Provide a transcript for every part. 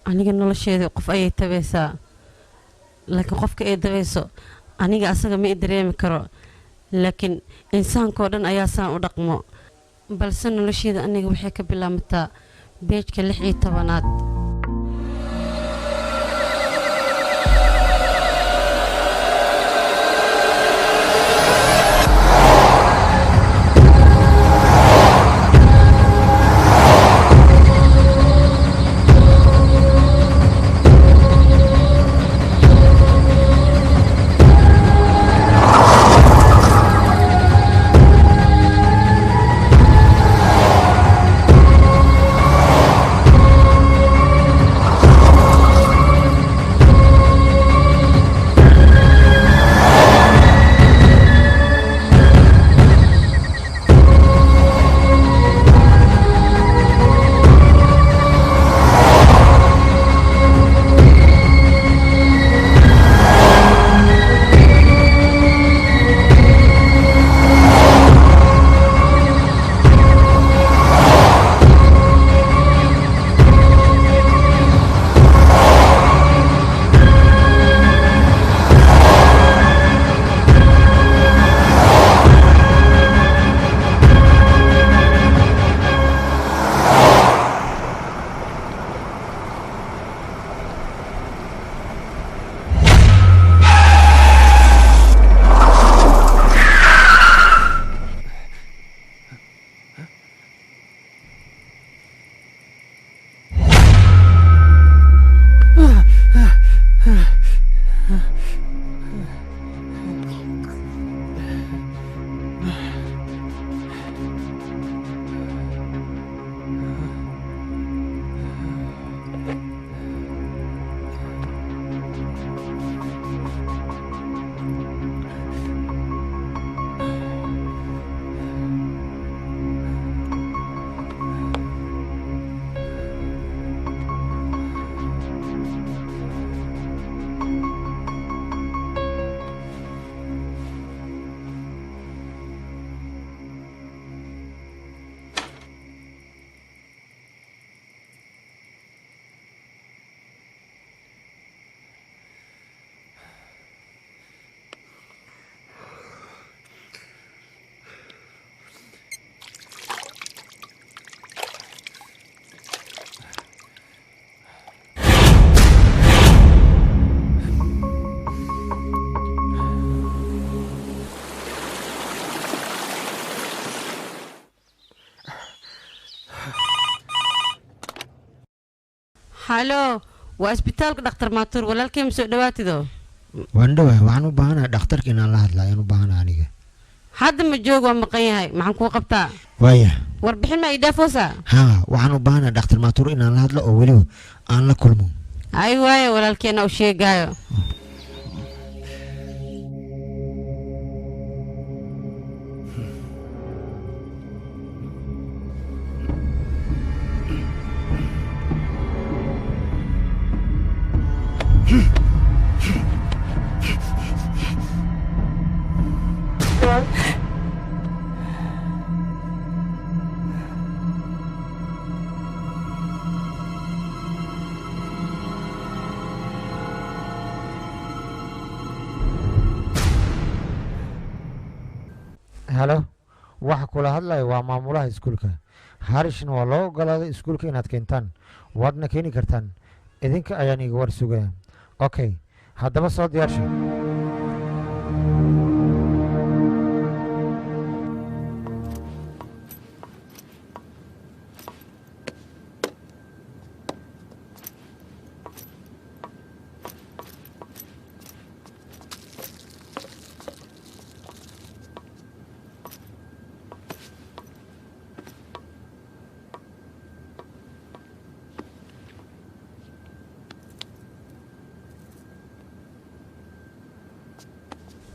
aniga nolosheeda qof ayay tabaysaa laakiin qofka ay dabayso aniga asaga ma dareemi karo laakiin insaanko dhan ayaa saan u dhaqmo balse nolosheeda aniga waxay ka bilaabmataa beejka 16aad هالو واسبيتالك دكتور ماتور ولا كيم سو دواتيدو واندو waxaan u baahanahay dhakhtarka inaan la hadlayo aan u baahanahay aniga hadda ma joogo ma qayahay maxaan ku qabtaa waya warbixin ma idafoosa ha waxaan u baahanahay dhakhtar matuur inaan la hadlo oo waliba aan la kulmo ay waayo walaalkeena u sheegayo halo waxa kula hadlay waa maamulaha iskuulka harishna waa loo ogolaaday iskuulka inaad keentaan waadna keeni kartaan idinka ayaan iga war sugaya okay haddaba soo diyaarsha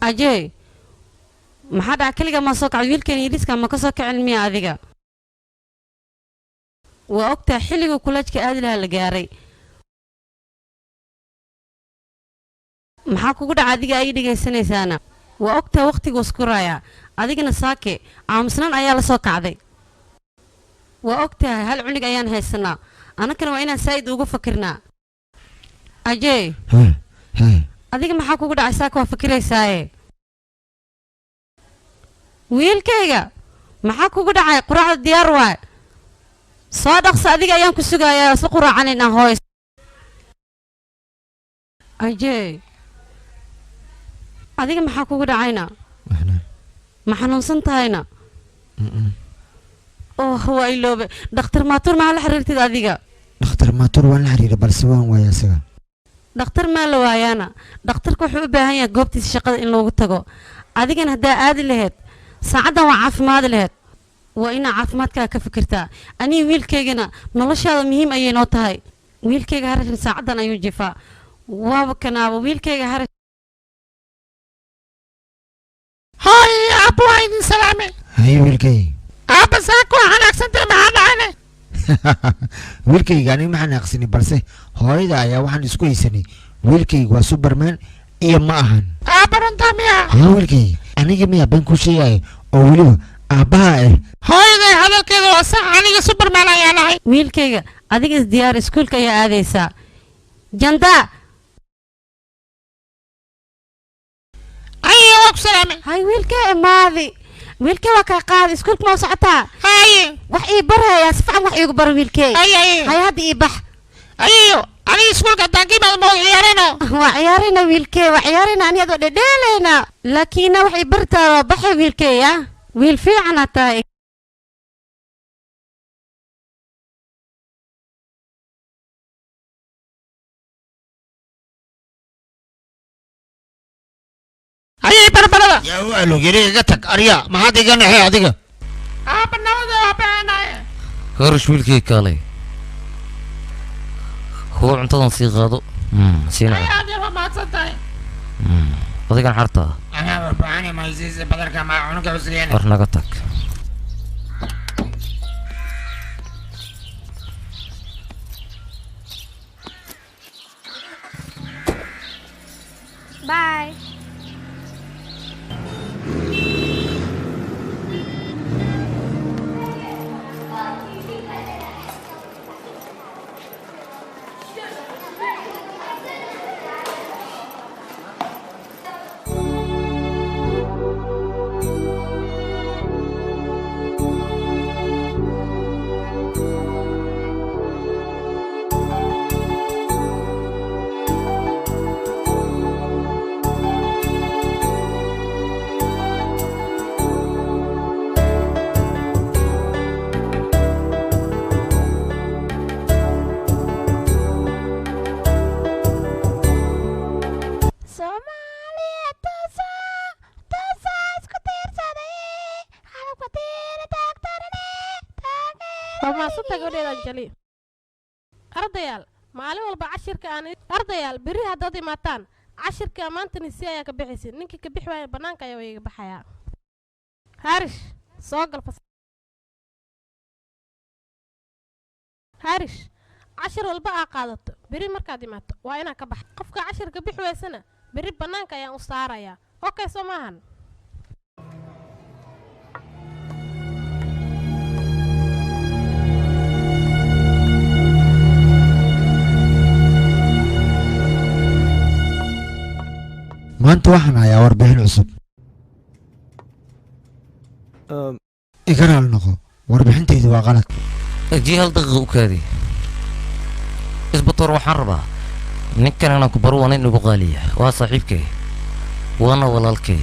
أجي ما حد عكلي ما صوك عويل كان يدرس كان ما كسوك علمي هذيك وقتها حلي وكلش كأدل هالجاري ما حكوا كده عادي أي دقيقة سنة وقتها وقتي وسكرايا هذيك نساكي عام سنين أيال صوك عادي وقتها هل عنق أيان هالسنة أنا كنا وين سايد وقف فكرنا أجي ها ها أديك ما حكوا قد عساك وفكرة ساي ويل كيجا ما حكوا قد عاي قراءة الديار واي صادق صادق أيام كسوقا يا سقرا علينا هوي أجي أديك ما حكوا قد عينا احنا ما حنوصنت هنا هو إلو دكتور ماتور ما حررتي أديك دكتور ماتور وان حرير بلسوان ويا سغا دكتور ما لوايانا دكتور كوحو باهي غوبتي الشقة إن لو تغو أديكن هدا آدي لهد ساعدا وعافماد لهد وإنا عافمادك كفكرتا أني ويلكيغنا نولش هذا مهم أي نوتهاي ويلكيغ هرش ساعدا أيو جفا وابكنا ويلكيغ هرش هاي أبو عيد سلامي هاي ويلكي أبا ساكو أنا أكسنت معنا أنا wiilkayga aniga maxaan aqsini balse hooyada ayaa waxaan isku haysanay wiilkayga waa superman iyo ma ahan أبا رنتاميا haa wiilkayga aniga miyaa been ku sheegaya oo weliba aabbaha ah هاي ذي هذا الكذا وصح أنا سوبر مان يا نهاي wiilkayga adiga isdiyaar iskuulka ayaa aadaysaa jandaa أي وقت سلامي hay wiilkay imaadi wiilkay waa kaa qaadi iskuulka ma u socotaa هاي wax ii barhayaa si fiican wax iigu baro wiilkay أي hay hadda ii bax أيو أنا سكول قدام كيما الموضوع يارينو waa ciyaarina wiilkay waa ciyaarina aniyadoo dhedheelayna laakiinna wax ii bartaa waa baxa wiilkay ah wiil fiicana tahay أي بربرة yaa waalo yiri iga tag arya maxaad iga naxay adiga أبا نوضة أبا أنا هرش ويلكي كالي هو عنتظن سي غادو سينا أي هذا ما تصدق ودي كان حرطة أنا بربعاني ما يزيز بدرك مع عنق عسريان ورنا قطك باي Soomaaliya toosa toosa isku tiirsaday qalabka tiina taagtarane waa maasanta gabadheeda anjali ardayaal maalin walba cashirka aan ardayaal berri haddaad imaataan cashirka maantani si ayaa ka bixaysa ninkii ka bixi waaya bannaanka ayaa iga baxayaa harish soo gal harish cashir walba aa qaadato berri markaad imaato waa inaa ka baxa qofka cashirka bixi waysana berri bannaanka ayaan u saarayaa okay soo maahan maanta waxaan hayaa warbixin cusub igaraal noqo warbixintaydu waa qalad اجي هل دقيقة وكادي اسبطور وحن ربا نكن انا كبر وانا انو غالية وها صاحبك وانا ولالك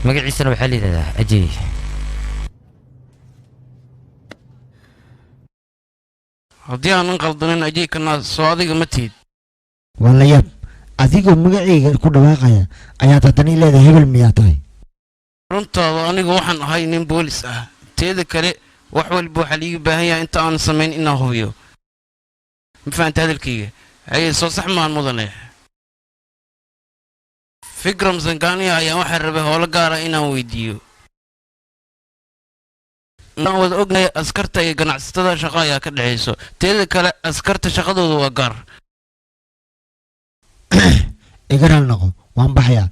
مقعي سنة بحالي ذا اجي haddii aanan qaldanin ajeykana soo adiga ma tihid waa la yaab adigoo magacayga ku dhawaaqaya ayaad haddana leedahay hebel miyaa tahay runtaada anigu waxaan ahay nin boolis ah teeda kale wax walba waxaa liiga baahan yahay inta aanan samayn inaan hubiyo ma fahanta hadalkayga haye soo sax maan mudane fikram zangaaniya ayaa waxaa rabay howlo gaara inaan weydiiyo inaan wada ognahay askarta iyo ganacsatada shaqo ayaa ka dhexayso teeda kale askarta shaqadooda waa gaar igaraal noqo waan baxayaa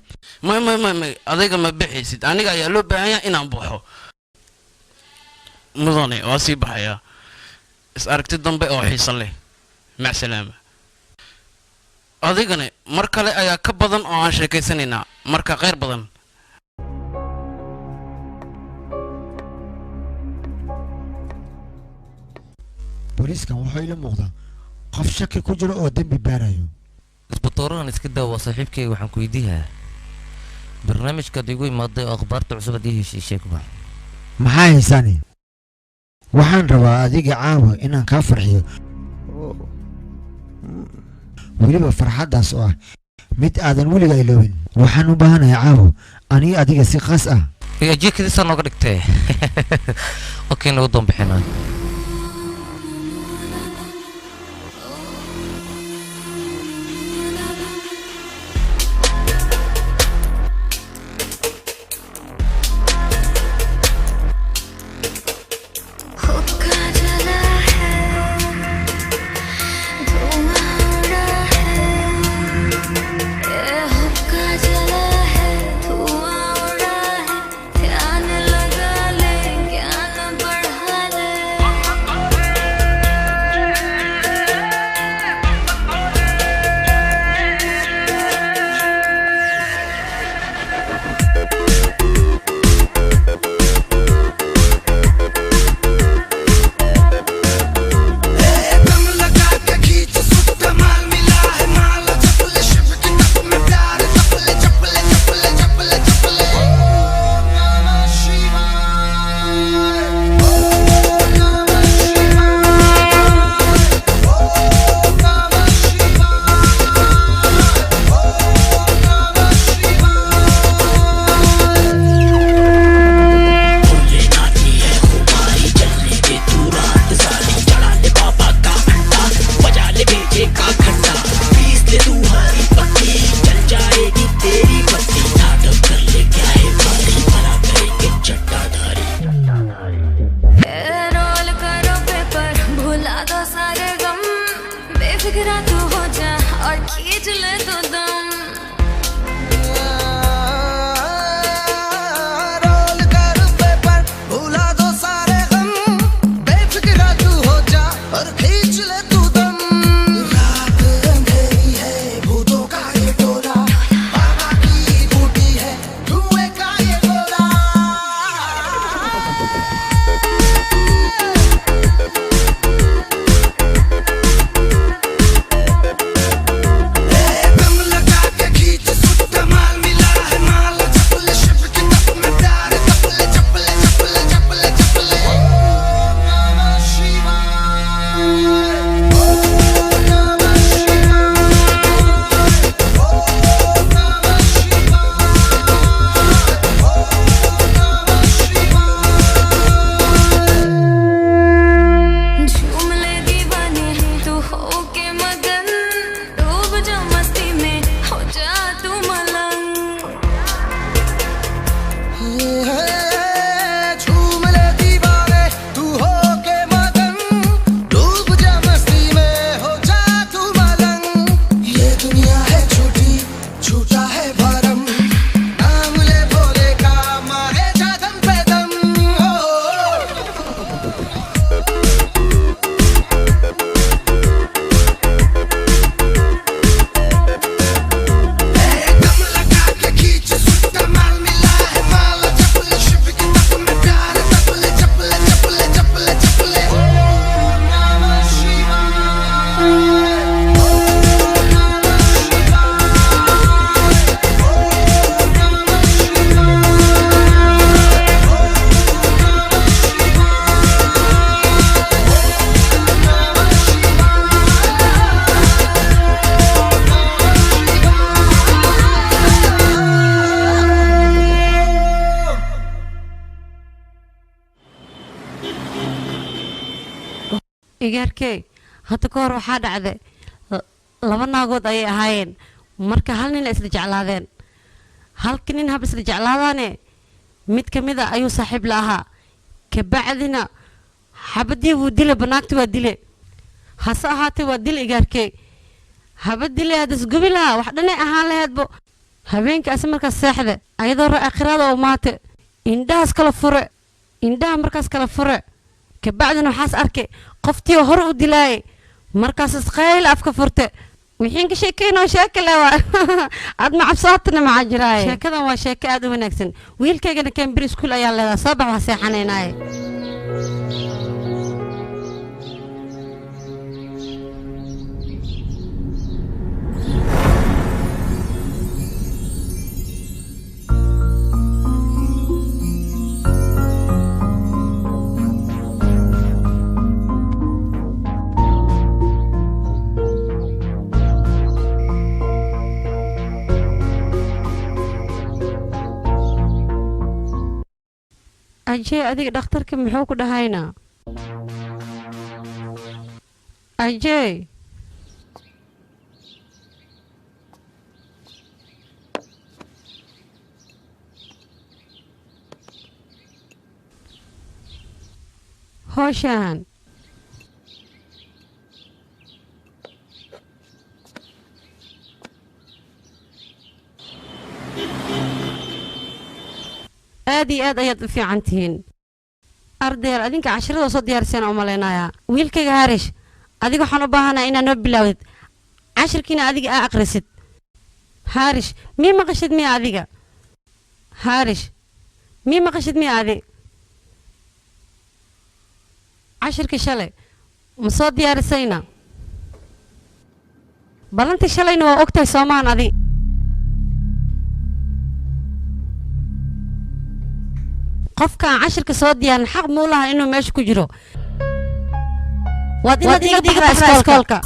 may adayga ma bixaysid aniga ayaa loo baahan yahay inaan baxo mudane waa sii baxayaa is aragti dambe oo xiiso leh macsalaama adigana mar kale ayaa ka badan oo aan sheekaysanaynaa marka khayr badan booliiskan wuxuu ila muuqdaa qof shaki ku jiro oo dembi baarayo isbitoorahan iska daa waa saaxiibkayga waxaan ku weydiiyaa barnaamijkaad igu imaaday oo akhbaarta cusub ad ii heshay sheegba maxaa haysaani waxaan rabaa adiga caawa inaan kaa farxiyo weliba farxaddaas oo ah mid aadan weliga iloobin waxaan u baahanahay caawo aniga adiga si qaas ah ajiirkadiisaa nooga dhigtee okey nagu doonbixinaa igaarkey hadda ka hor waxaa dhacday laba naagood ayay ahaayeen marka hal nin la isla jeclaadeen halka nin hab isla jeclaadaane mid ka mid a ayuu saaxiib la ahaa kabacdina xabadii buu dile banaagti waa dile hase ahaatee waa dil igaarkey haba dile hadas gubi lahaa wax dhanay ahaan laheedbo habeenkaasi markaas seexde ayadoo ra akhiraada oo maate indhahaas kala fure indhaha markaas kala fure kabacdina waxaas arkay qoftii hore u dilaayay markaas qayl afka furte wixiin ka sheekeynoo sheeko le waa aad macabsaatana maxaa jiraaye sheekadan waa sheeko aad u wanaagsan wiilkaygana cambridge school ayaa leedahay soo bax waa seexanaynaaye ajee adiga dhakhtarka muxuu ku dhahaynaa ajee hooshaan aad iyo aad ayaad u fiican tihiin ardayal adinka casharada soo diyaarseen u malaynayaa wiilkayga harish adiga waxaan u baahanahay inaad noo bilaawdid cashirkiina adiga aa aqrisid harish mii maqashid miya adiga harish mii maqashid miya adi cashirkii shalay ma soo diyaarisayna ballantii shalayna waa ogtahay soomaan adi qofka aan cashirka soo diyaarin xaq muu laha inuu meesha ku jiro waad inaad iga baxdaa iskoolka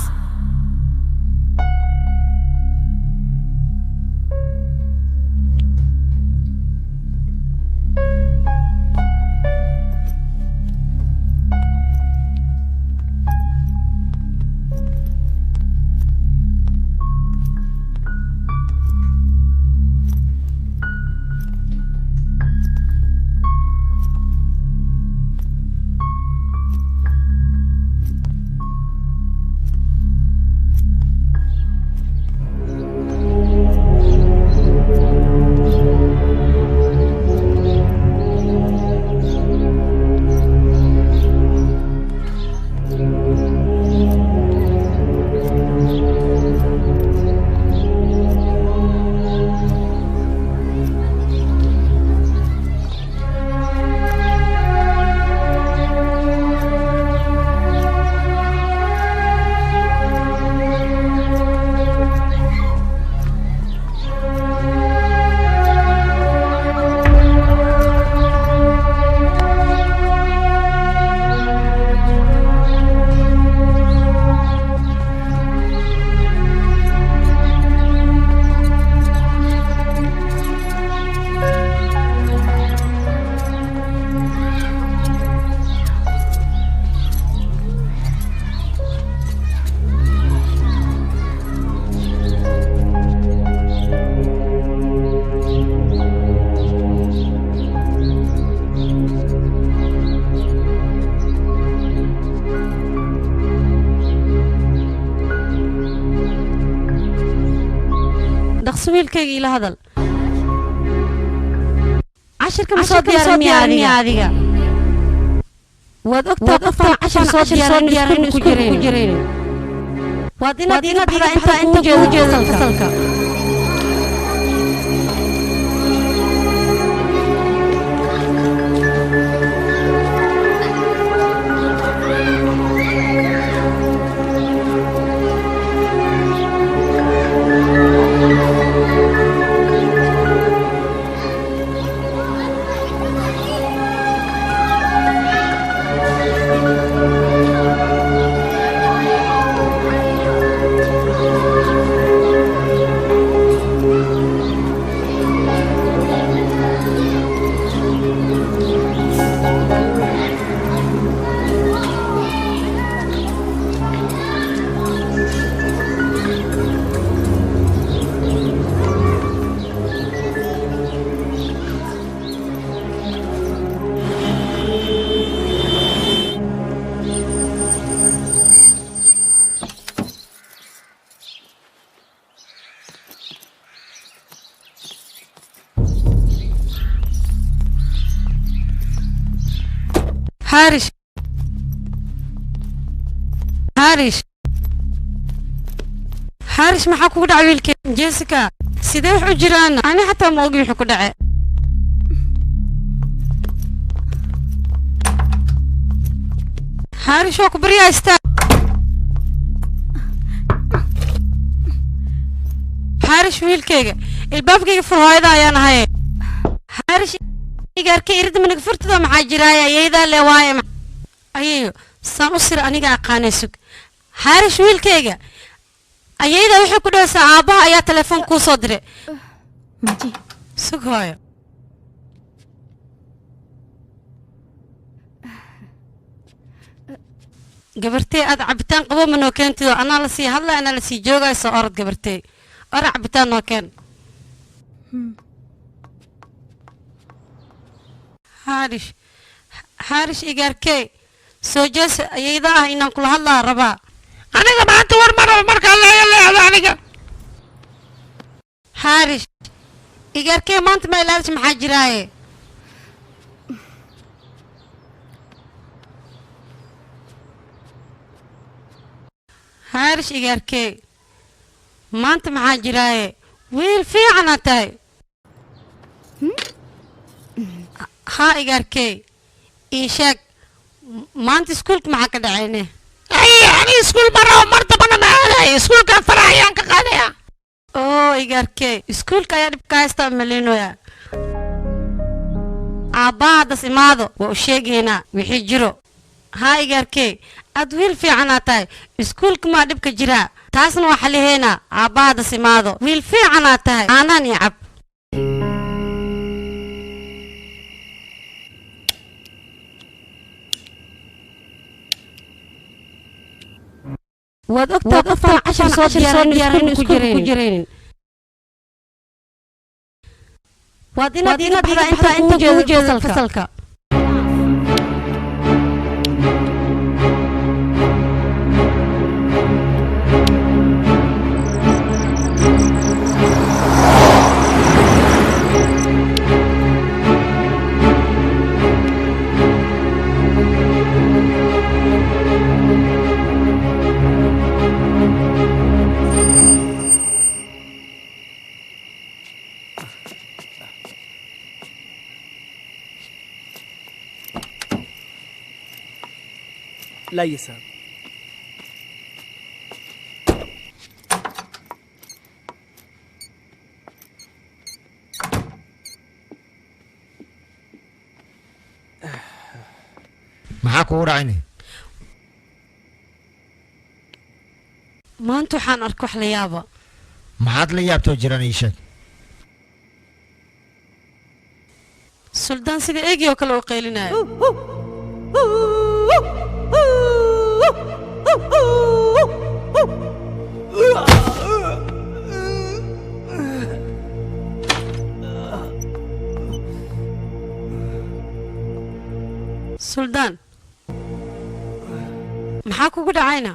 wiilkayga ila hadal cashirka ma soo diyaarin adiga waad ogtaa qofkaan cashir soo diyaarin ku jireen waad inaad iga baxdaa inta u jeedo fasalka هارش حارش ما حكوا دعوة ويلك جيسيكا سيدي وحو جيران أنا حتى ما أقول حكوا دعوة حارش وكو بريا استا حارش ويلكيغا البابكيغا فرهايدا ayaan ahay حارش igarka irid man gfurtada maxaa jiraaya ayayda le waaye ayeeyo saan u sir aniga aqaaneysug حارش wiilkayga ayayda wuxuu ku dhawsaa aabaha ayaa telefoon ku soo diray maji sug hooyo gabartay aad cabitaan qabo ma noo keentido anaa la sii hadla anaa la sii joogayso orod gabartay ora cabitaan noo keen حارش igarkay soo jees ayayda ah inaan kula hadlaa rabaa aniga maanta war maro marka la leeyahay aniga حارش igarkay maanta ma ilaalish maxaa jiraaye حارش igarkay maanta maxaa jiraaye wiil fiican aad tahay ها igarkay ii sheeg maanta iskuulka maxaa ka dhacayne ay ani iskuul maro marta bana ma aaday iskuulka faraayaan ka qaadaya oo igarkay iskuulka ayaa dhib ka haysta malinoya aabbaha das imaado waa u sheegaynaa wixii jiro haa igarkay aad wiil fiican aad tahay iskuulka maa dhibka jiraa taasna waa xaliheynaa aabbaha das imaado wiil fiican aad tahay aanaan ii cab waad ogtaa qofaan cashar soo diyaarin iskuulka ku jiraynin waad inaad baxdaa inta kugu jeedo fasalka لا يسار maxaa kugu dhacayne maanta waxaan arko wax la yaaba maxaad la yaabtoo jiraan ii sheeg suldaan sida eegi oo kale u qaylinayo suldaan maxaa kugu dhacayna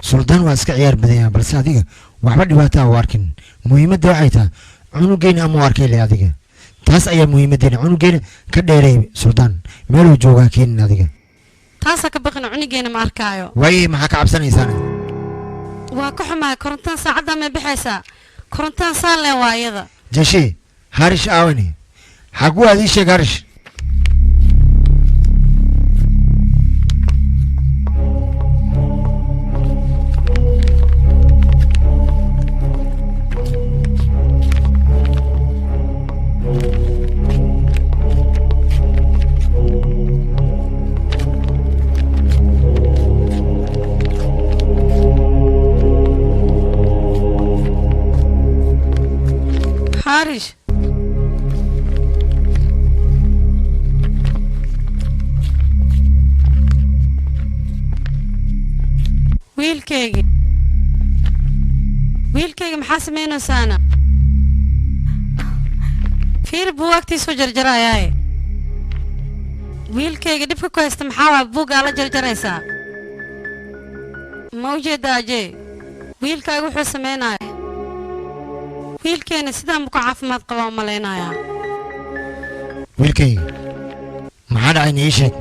suldaan waa iska ciyaar badan yahay balse adiga waxba dhibaato ah u arkin muhiimadda waxay tahay cunugeena ama u arkay le adiga taas ayaa muhiimaddeena cunugeena ka dheereey suldaan meeluu joogaa keenin adiga taasaa ka baqina cunugeena ma arkaayo waaye maxaa ka cabsanaysaan waa ka xumahay korontaan saacaddaa may bixaysaa korontaan saan leen waa iyada jeshi harish aawani xagu aad ii sheeg harish حارش wiilkayga maxaa samaynaysaana fiir buugaagtiisuu jarjarayaaye wiilkayga dhibka ku haysta maxaa waa buuggaa la jarjaraysaa ma u jeedda ajee wiilkaaga wuxuu samaynaya wiilkeena sidaan buu ka caafimaad qabaa u malaynayaa wiilkayga maxaa dhacay ii sheeg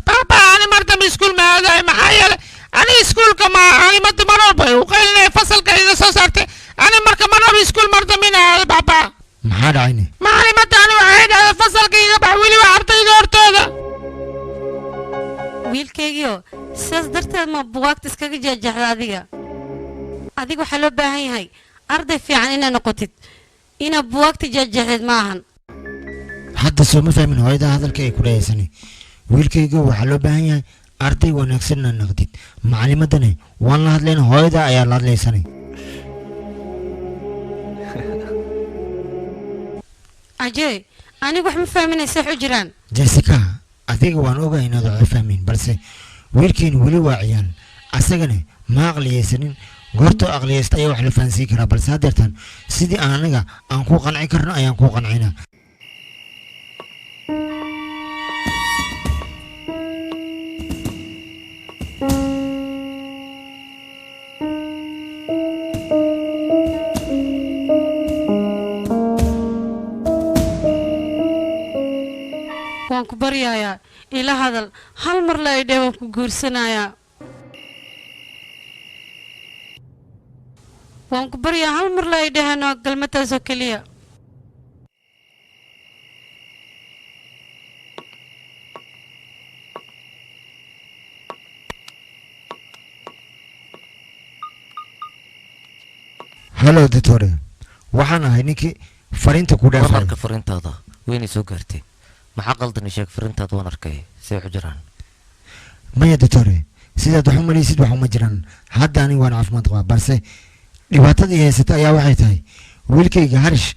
بابا أنا مرتب سكول ما هذا محايل أنا سكول كما أنا مرتب مرة وقال فصل كذا صارت أنا مركب مرة سكول مرتب من هذا بابا maxaa dhacayne ما أنا مرتب أنا واحد فصل كذا بحولي وعرضي دورت هذا wiilkaygiio sidaas darteed ma bugaagta iskaga jeexjeexda adiga waxaa loo baahan yahay arday fiican inaad noqotid inaad bugaagta jeexjeexdeed ma ahan hadda soo ma fahmin hooyada hadalka ay ku dhahaysanay wiilkayga waxaa loo baahan yahay arday wanaagsan inaad noqdid macalimadana waan la hadlayna hooyada ayaa la hadlaysanay ajee anigu wax ma fahminaysa wax u jiraan jessica adiga waan ogahay inaad wax fahmin balse wiilkayna weli waa ciyaal asagana ma aqliyaysanin goortoo aqliyaysta ayaa wax la fahansiin karaa balse haddeertaan sidii anaga aan ku qanci karno ayaan ku qancinaa waan ku baryayaa ila hadal hal mar la idhee waan ku guursanayaa waan ku baryaa hal mar la idhahano galmadaasoo keliya halo ditore waxaan ahay ninkii fariinta ku dhaafay wararka fariintaada weynay soo gaartay maxaa qaldan sheeg fariintaada waan arkay see wax jiraan maya ditore sidaad wax u malaysid wax uma jiraan hadda aniga waan caafimaad qabaa balse dhibaatadii haysata ayaa waxay tahay wiilkayga harish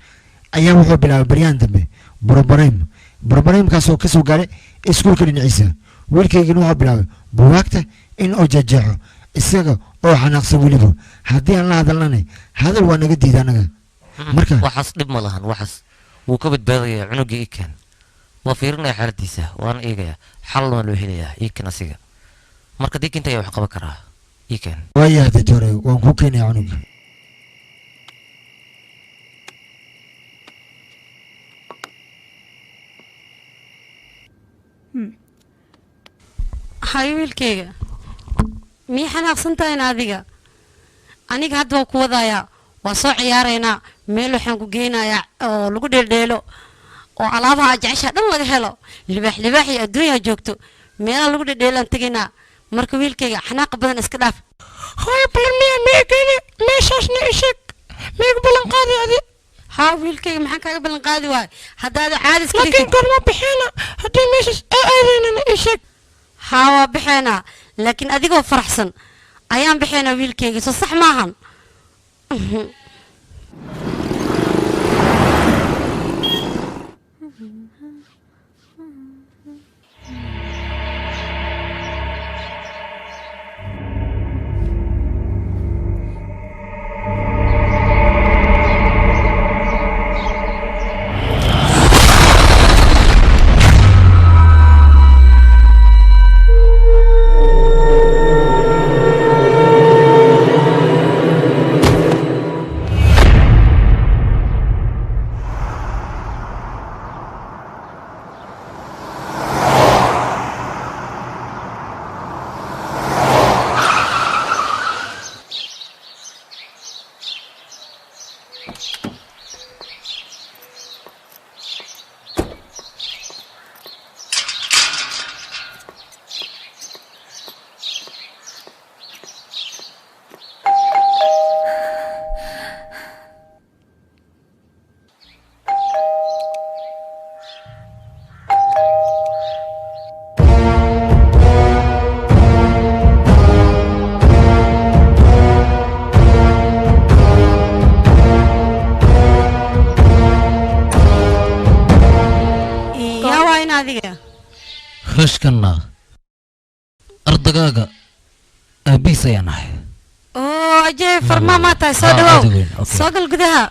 ayaa wuxuu bilaabay baryahan dambe borobareymkaasoo ka soo gaaray iskuulka dhinaciisa wiilkaygana wuxuu bilaabay buwaagta in uu jeexjeexo isaga oo xanaaqsan weliba haddii aan la hadalnanay hadal waa naga diida anaga marka waxaas dhib ma lahan waxaas wuu ka badbaadayaa cunuga iikan waa fiirinaya xaaladiisa waana eegaya xalal waan loo helayaa iikan asiga marka diikinta ayaa wax qaban karaa iikan waayahay ditore waan ku keenaya cunuga hayo wiilkayga mii xanaaqsantahayn aniga hadda waan ku wadayaa waa soo ciyaaraynaa meel waxaan ku geynayaa oo lagu dheeldheelo oo alaabaha jeceshaa dhan laga helo libaax iyo adduunyaa joogto meelaha lagu dheeldheelaan tegaynaa marka wiilkayga xanaaqa badan iska dhaaf هاي بلمية ميجيني ميشاش نيشك ميج بلن قاضي هذه ها wiilkayga maxaan kaaga ballan qaadi waay haddaad caadi iska لكن قرما بحينا هدي ميشاش أنا نيشك haa waa bixeenaa laakiin adigoo faraxsan ayaan bixeenaa wiilkayga soo sax maahan rashkanna ardagaaga aabihiis ayaan ahay oo ajee farmaa maa tahay soo dhawow soo gal gudaha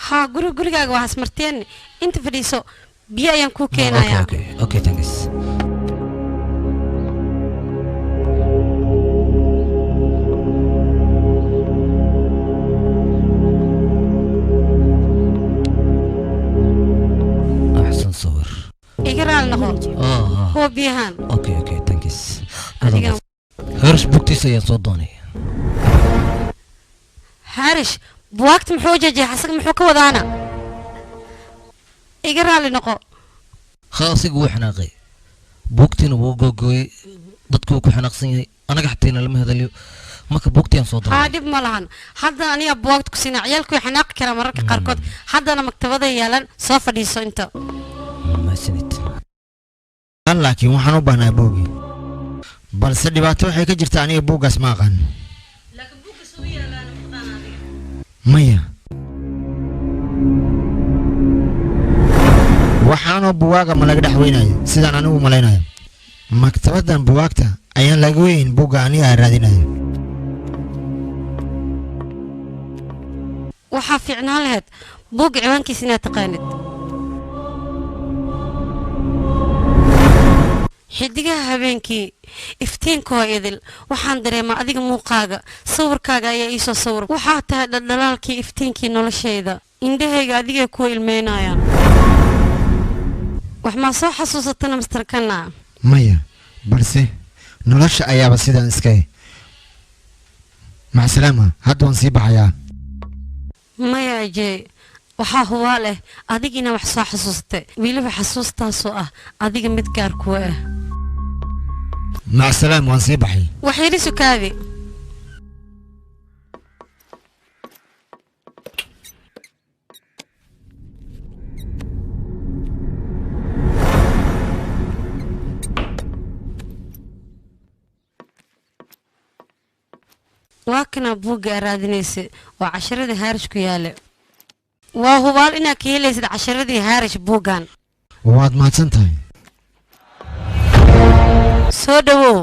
haa gurigaaga waa hasmarteen inta fadhiiso biyo ayaan kuu keenayaa okay thanks إجرال نقول هو بيهان اوكي تانكس أديك هرش بوكتي سيصدوني هارش بوقت محوجة جي حسك محوكة وضانا إجرال نقول خلاص يقوي حناقي بوكتين وقوي dadku ku xanaaqsan yahay anaga xateena lama hadaliyo marka boogtiyaan soo daray haadib ma lahan hadda aniga boogta ku sina ciyalku xanaaqi kara mararka qaarkood haddana maktabada yaalan soo fadhiiso inta ma sinid laakiin waxaan u baahnaa boogi balse dhibaato waxay ka jirtaa aniga boogaas ma aqaan laakiin booga soo yaalaan maqaanadiga maya waxaanoo buwaaga ma laga dhex weynayo sidaan anigu malaynayo maktabadan buwaagta ayaan laga weyn buugga aniga aan raadinayo waxaa fiicnaan lahayd buugga ciwaankiisa inaad taqaanid xidigaha habeenkii iftiinkoo idil waxaan dareemaa adiga muuqaaga sawirkaaga ayaa iisoo sawir waxaa tahay dhaldhalaalkii iftiinkii noloshayda indhahayga adigay kuwa ilmeynayaan wax maa soo xasuusatana mister kana maya balse nolosha ayaaba sidaan iskay macasalaama hadda waan sii baxayaa maya ajey waxaa hubaa leh adigina wax soo xasuustay weliba xasuustaasoo ah adiga mid gaar kuwa ah macasalaam waan sii baxay wax yidhi sukaadi waa kana buugga raadinaysa oo casharadii haarish ku yaala waa hubaal inaad ka helaysid casharadii haarish buuggan waad mahadsan tahay soo dhawow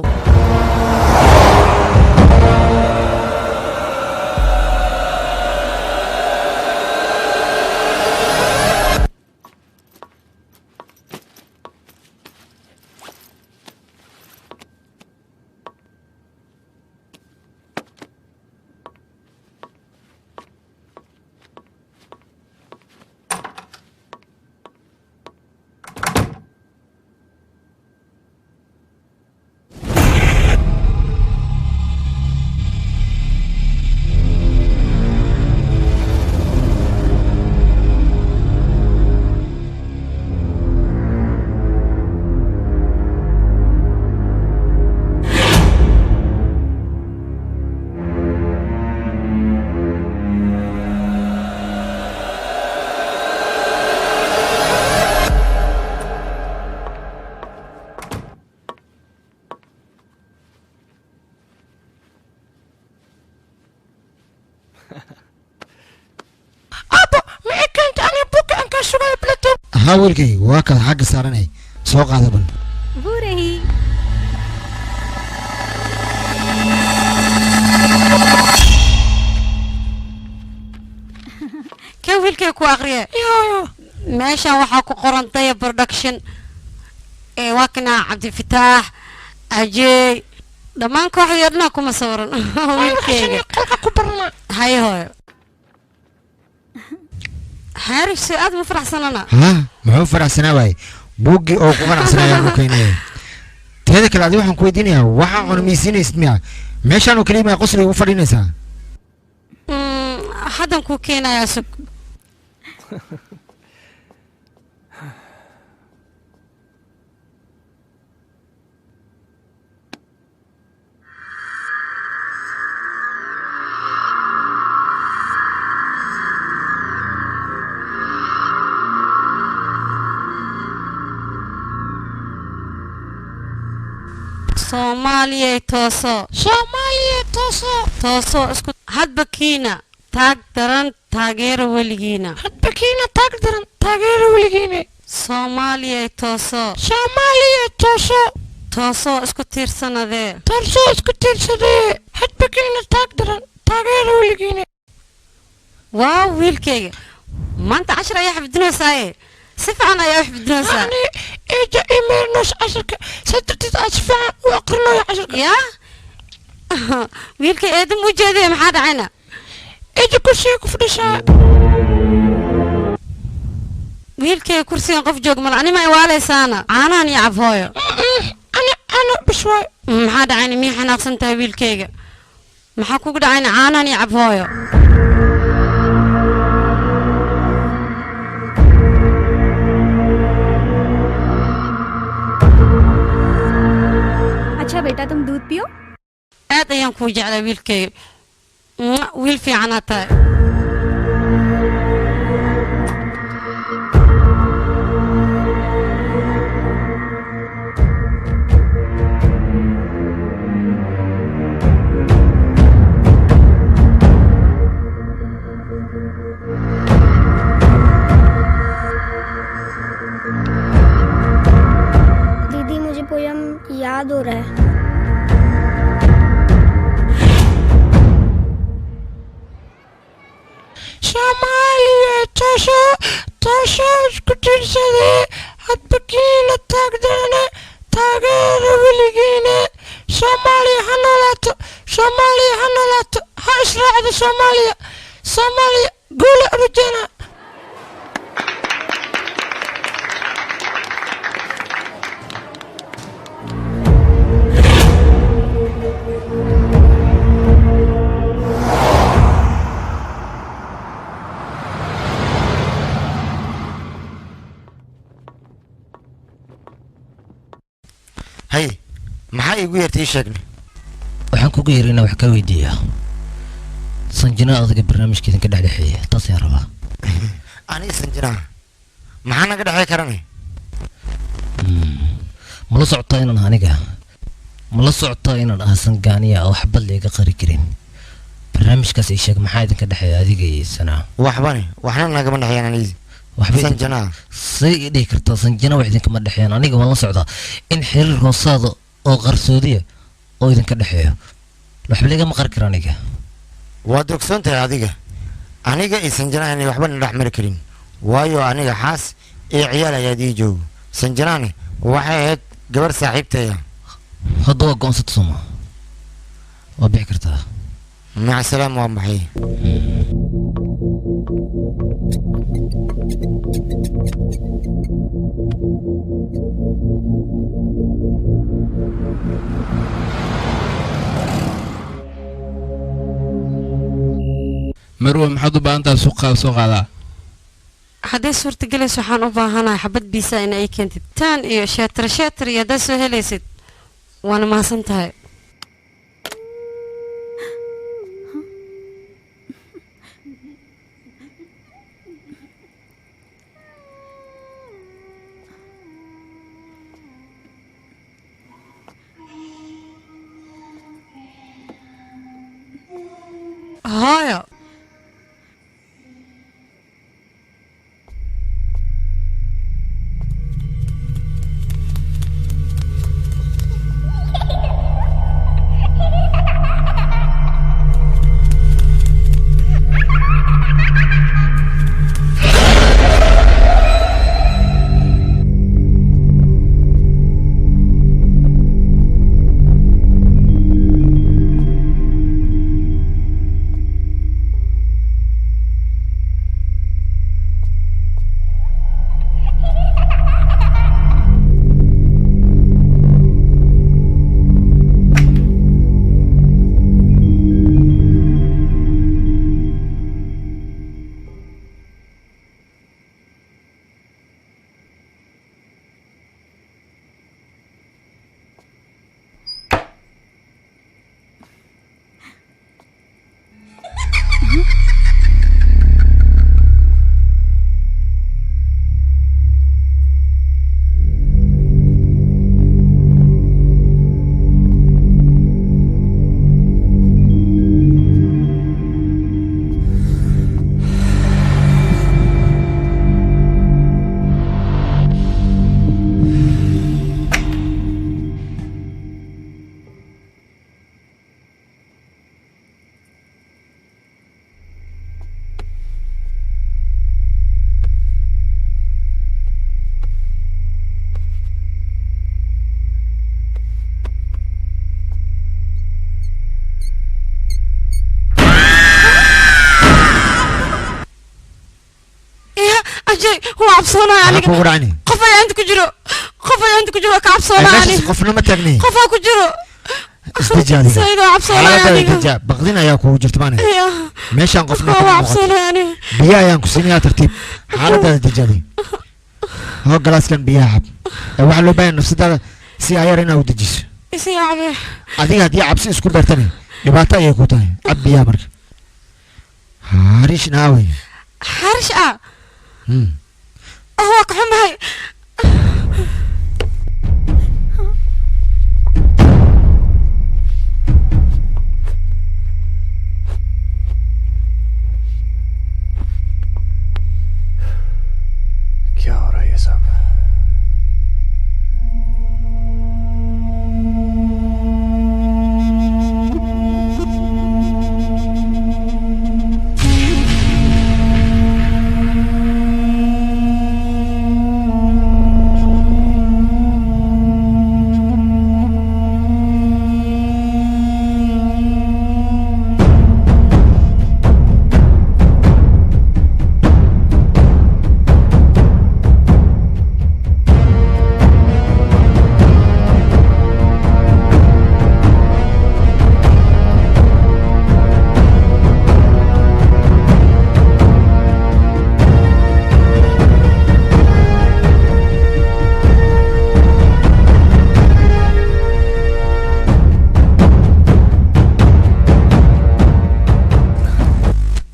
hawlkay waa kala xagga saaranay soo qaada bal buurahi ka wiilkay ku aqriye meeshan waxaa ku qoran daya production ee waa kana cabdifataax ajey dhammaan kooxdii oo dhan kuma sawiran wiilkayga qolka ku barna hay hooyo haarish si aad u faraxsanana ها ما هو فرع سنوي بوجي أو فرع سنوي ممكن هذا كلا دي وحن كويدينيا وحن أنا ميسين اسمع مش أنا كلمة قصري وفرينسا حدا كوكينا يا سك Soomaaliya tooso isku hadba kiina taag daran taageero weligiina Soomaaliya tooso isku tiirsanadee hadba kiina taag daran taageero weligiina waaw wiilkayga maanta 10 ayaa xafidinaysaa سفعنا يا وحب الدراسة يعني إيجا إيميل نص عشرك سترتت أسفع وأقرنا يا عشرك يا ويلك إيدم وجهدي محاد عنا إيجا كل شيء كفر شاء wiilkayga kursigan qof joog mal anima iwaalaysaana caanahan iyo cab hooyo أنا بشوي maxaa dhacayna mii xanaaqsan tahay wiilkayga maxaa kugu dhacayna caanahan iyo cab hooyo अच्छा बेटा तुम दूध पियो aad ayaan kuu jeclaa wiilkayga wiil fiicanaa tahay दीदी मुझे पोयम याद हो रहा है Somalia tasha isku tirsadee hadba kiila taagdana taageera weligiina Soomaaliya ha noolaato Soomaaliya ha noolaato ha israacdo Soomaaliya Soomaaliya guul arjana hay maxaa iigu yeertay ii sheegni waxaan kugu yiri inaan wax ka weydiiyaa sanjina adiga barnaamijkeedin ka dhexdhexeeya taas ayaan rabaa aniga sanjinaa maxaa naga dhexey karanay mala socotaa inaan aniga mala socotaa inaan ah sangaaniya oo waxba layga qari karin barnaamijkaas ii sheeg maxaa idinka dhexeeya adiga iyo sanaa waxbani waxna nagama dhexeeyaan aniga waxba sanjinaa say i dhihi kartaa sanjina wax idinkama dhexeeyaan aniga waan la socdaa in xiriir hoosaada oo qarsoodiya oo idinka dhexeeyo waxba laygama qari kara aniga waad ogsoon tahay adiga aniga iyo sanjinaa inay waxba na dhex mari karin waayo aniga xaas iyo ciyaal ayaad ii joogo sanjinaani waxay ahayd gabar saaxiibtaya hadda waa go-aansata sooma waa bixi kartaa maca salaam waa maxay marwa maxaad u baahan tahay suuqa soo qaadaa hadday suurtagelayso waxaan u baahanahay xabad biisa in ay keentid taan iyo sheetar iyo haddaad soo helaysid waana mahadsan tahay hooyo أجي هو عبصونا يعني أنا كوغر عيني قفا أنت كجرو قفا أنت كجرو كعبصونا يعني ماشي قفنا ما تغني قفا كجرو استجابي سيدو عبصونا حالة يعني استجاب بغدنا يا كو جرت معنا ماشي قفنا هو عبصونا يعني بيا يا كسيني ترتيب حالة استجابي هو جلاس كان بيا حب waxa loo baahan nafsadaada si ayar inaad u dejiso isi yaabay adiga hadii cabsi isku dartani dhibaato ayay ku tahay cabbiya marka harish naawe harish هو كحمهاي क्या हो रहा है ये सब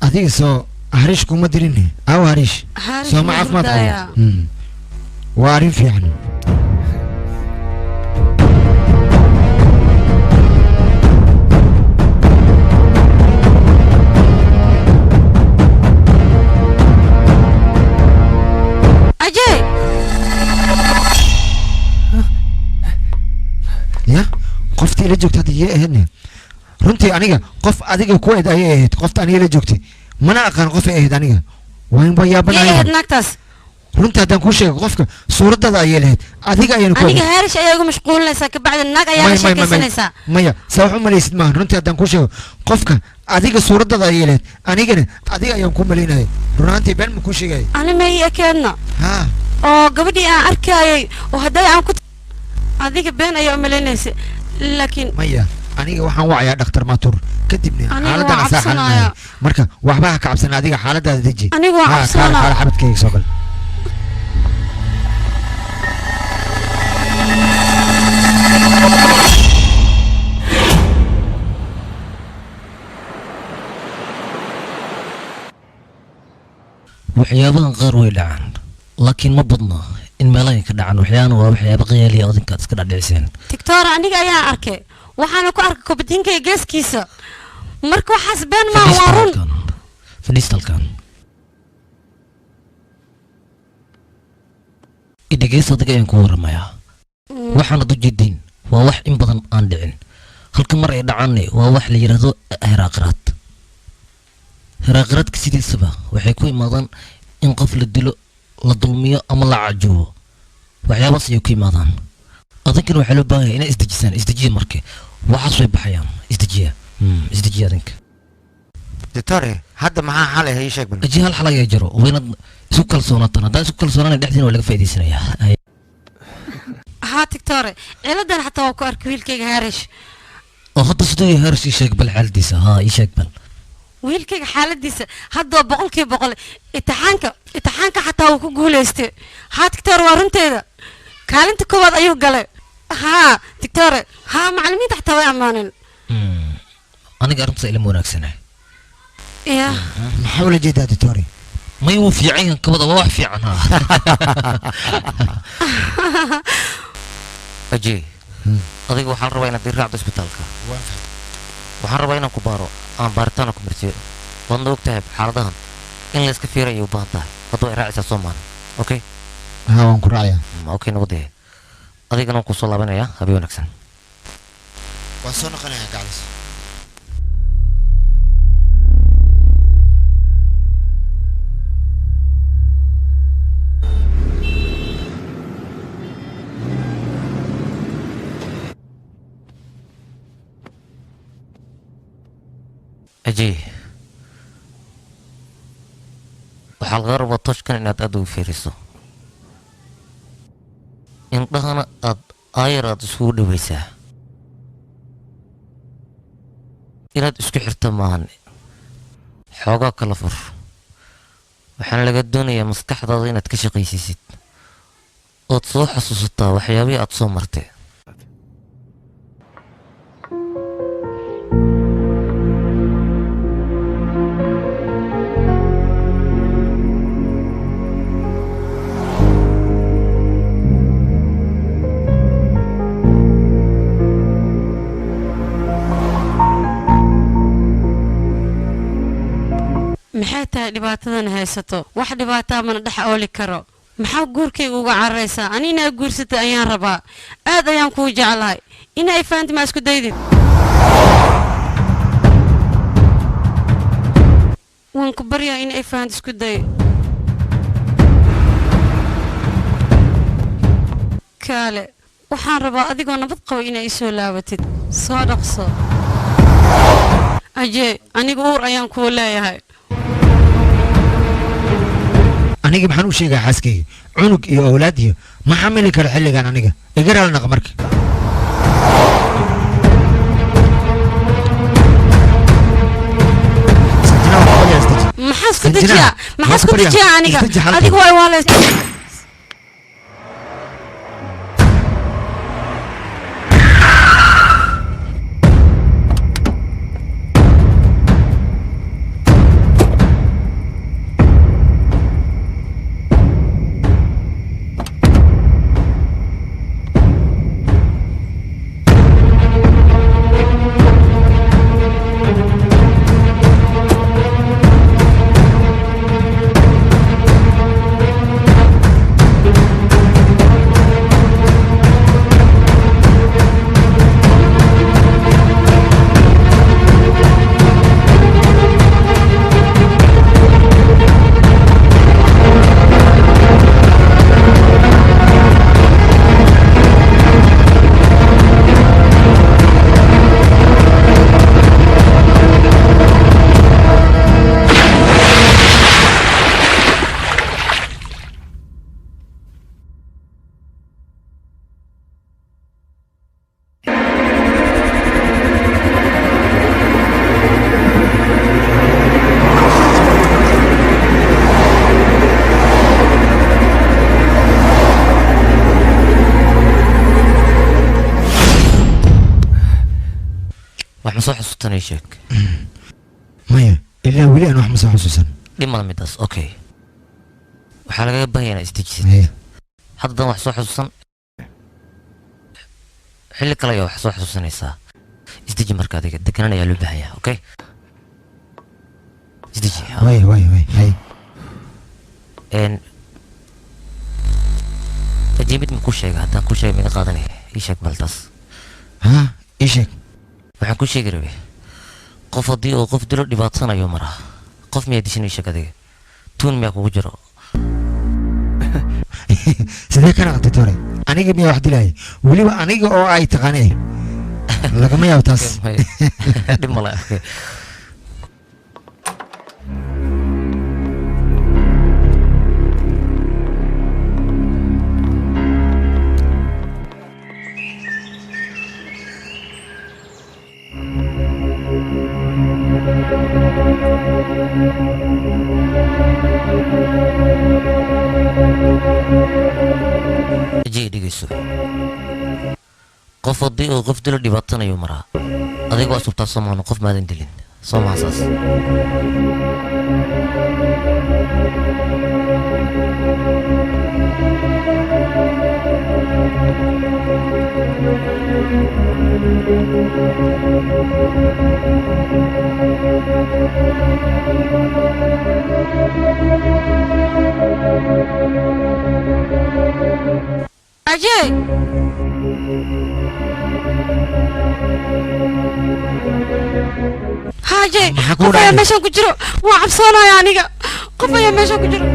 adiga soo harish kuma dirin aw harish soo ma caafimaad qabo waa arrin fiican أجي ya qoftii la joogtay hadii ahaydna runtii aniga qof adiga ku eed ayay ahayd qofta aniga la joogtay mana aqaan qof ay ahayd aniga waan bayaabanahay naagtaas runtii haddaan kuu sheego qofka suuradada ayay lahayd adiga ayaan ku aniga harish ayaa ugu mashquulinaysaa kabacdi naag ayaa la sheekaysanaysaa maya saa wax u malaysid maahan runtii haddaan kuu sheego qofka adiga suuradada ayay lahayd anigana adiga ayaan ku malaynayay runaantii been ma kuu sheegay ani ma ii ekeedna ha oo gabadhii aan arkayay oo hadday aan ku adiga been ayaa u malaynaysa laakiin maya aniga waxaan wacayaa dhakhtar matur kadibna Aniga xaaladdan waa asaa cabsanaya. xalinaya marka waxba ha ka cabsan adiga xaaladaada deji Aniga waa cabsanaya. xaala xabadkayga soo gal waxyaabahan qaar way dhacaan laakiin ma badna in meelahay ka dhacaan waxyaana waa waxyaaba qayaaliya odinkaad iska dhadhiciseen tiktor aniga ayaan arkay waxaana ku arkay kubadinkay geeskiisa marka waxaas been ma waa run fadhiistalkan idhigeys adiga ayaan ku waramayaa waxaanad u jeediin waa wax in badan aan dhicin halka mar ay dhacaanne waa wax la yidhaahdo heraaqiraad heraaqiraadka sidiisaba waxay ku imaadaan in qof la dilo la dulmiyo ama la cajubo waxyaabaas ayay ku imaadaan adinkana waxaa loo baahan yahay inay isdejisaan isdejiya marke waxaas way baxayaan isdejiya isdejiya adinka doctore hadda maxaa xal ah ii sheeg bal aji hal xal ayaa jiro waynad isu kalsoonaataan haddaan isu kalsoonaan dhexdiina waa laga faa'iidaysanayaa ها تكتور ciladan xataa waa ku arkay wiilkayga harish oo hadda sidoo yahay harish ii sheeg bal xaaladiisa haa ii sheeg bal wiilkayga xaaladiisa hadda boqolkiiba boqol imtixaanka xataa wuu ku guulaystay haa tiktor waa runteeda kaalinta koowaad ayuu galay haa tiktor haa macallimiinta xataa way ammaaneen aniga arrintaas ilama wanaagsanahay ya maxaa ula jeedaa doctore may wuu fiican yahan kabada waa wax fiican haa aji adiga waxaan rabaa inaad ii raacdo isbitaalka waxaan rabaa inaan ku baaro aan baaritaan ku marsiyo waadna og tahay xaaladahan in la iska fiiray ayay u baahan tahay hadduu ay raacaysaa soo maalin okay haa waan ku raacayaa okay nabadee adigana waan kusoo laabanayaa habeen wanaagsan waan soo noqonayaa gaclis aji waxaa laga rabaa tooshkan inaad aad ugu fiiriso indhahana aad aayar aad isugu dhawaysaa inaad isku xirta maahan xoogaa kala fur waxaan laga doonayaa maskaxdaada inaad ka shaqaysiisid ood soo xasuusataa waxyaabihii aad soo martay maxay tahay dhibaatadan haysato wax dhibaataa mana dhex ooli karo maxaa guurkayga uga cararaysaa anina guursatay ayaan rabaa aad ayaan kuu jeclahay inay faanti ma isku daydid waan ku baryaa inay faanti isku day kaale waxaan rabaa adigoo nabad qabo inay soo laabatid soo dhaqso ajee anigu uur ayaan kuu leeyahay aniga maxaan u sheegaa xaaskayga cunug iyo awlaad iyo ma xamili karo xilligan aniga igaraal naqa marka maxaa isku dejiyaa aniga adigu waa waaleys soo xasuustanay sheeg maya ilaa weli aan wax ma soo xasuusan dhimada midaas okay waxaa lagaga baahan yahay isdejisid haddan wax soo xasuusan xilli kale ayaa wax soo xasuusanaysaa isdeji marka adiga deganaan ayaa loo baahan yahay okay isdeji way ajiimid ma ku sheega haddaan ku sheega miga qaadanaya ii sheeg baltaas ii sheeg waxaan ku sheegi rabay qof haddii uu qof dilo dhibaatsanayo maraa qof miyaa dishan ii sheeg adiga tuun miyaa kugu jiro sidee kana cantitore aniga miyaa wax dilaya weliba aniga oo ay taqaanee lagama yaabo taas dhib male qof haddii uu qof dilo dhibaatanayo maraa adiga waa subtaa soomaano qof maadan dilin soo maasaas Ajay! Ajay! Qof ayaa meeshaan ku jiro waa cabsoonaya aniga qof ayaa meeshaan ku jiro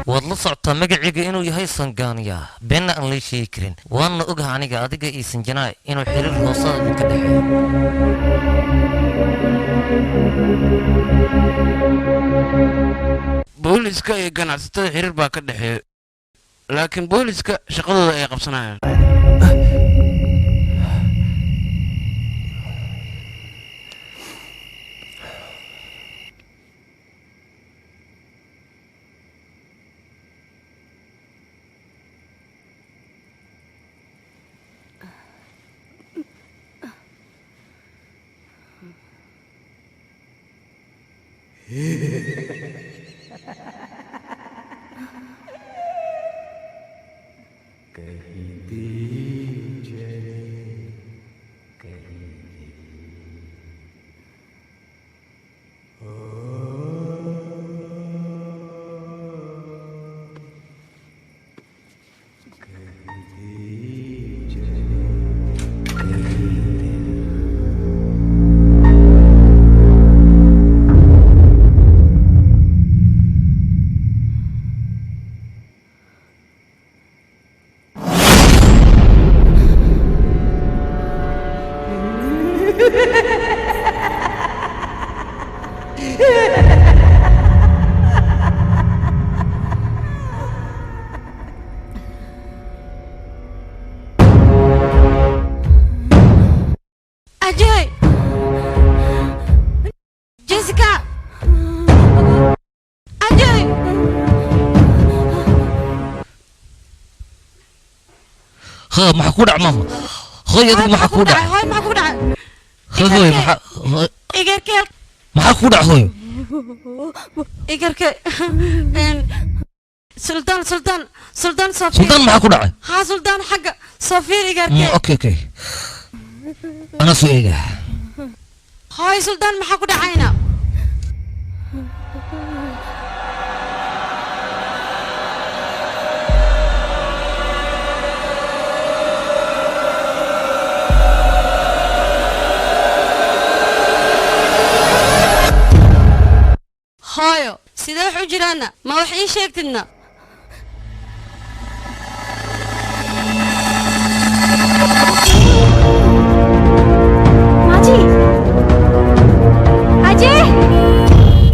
waad la socotaa magacayga inuu yahay sangaaniya beenna aan lay sheegi karin waana ogaha aniga adiga iyo sanjanaa inuu xiriir hoosada idinka dhexeeyo booliska iyo ganacsatada xiriir baa ka dhexeeya laakiin booliska shaqadooda ay qabsanayaan أجاي جيسيكا أجاي ها ما حكون عمام خوي يدك ما حكون هاي ما حكون خوي إيجارك ما حكون خوي إيجارك سلطان صفير سلطان ما حكون ها سلطان حق صفير إيجارك اوكي انا سويجا هاي سلطان ما حكون عينا هايو سيدا حجرانا ما وحي شيكتنا माँ जी Ajay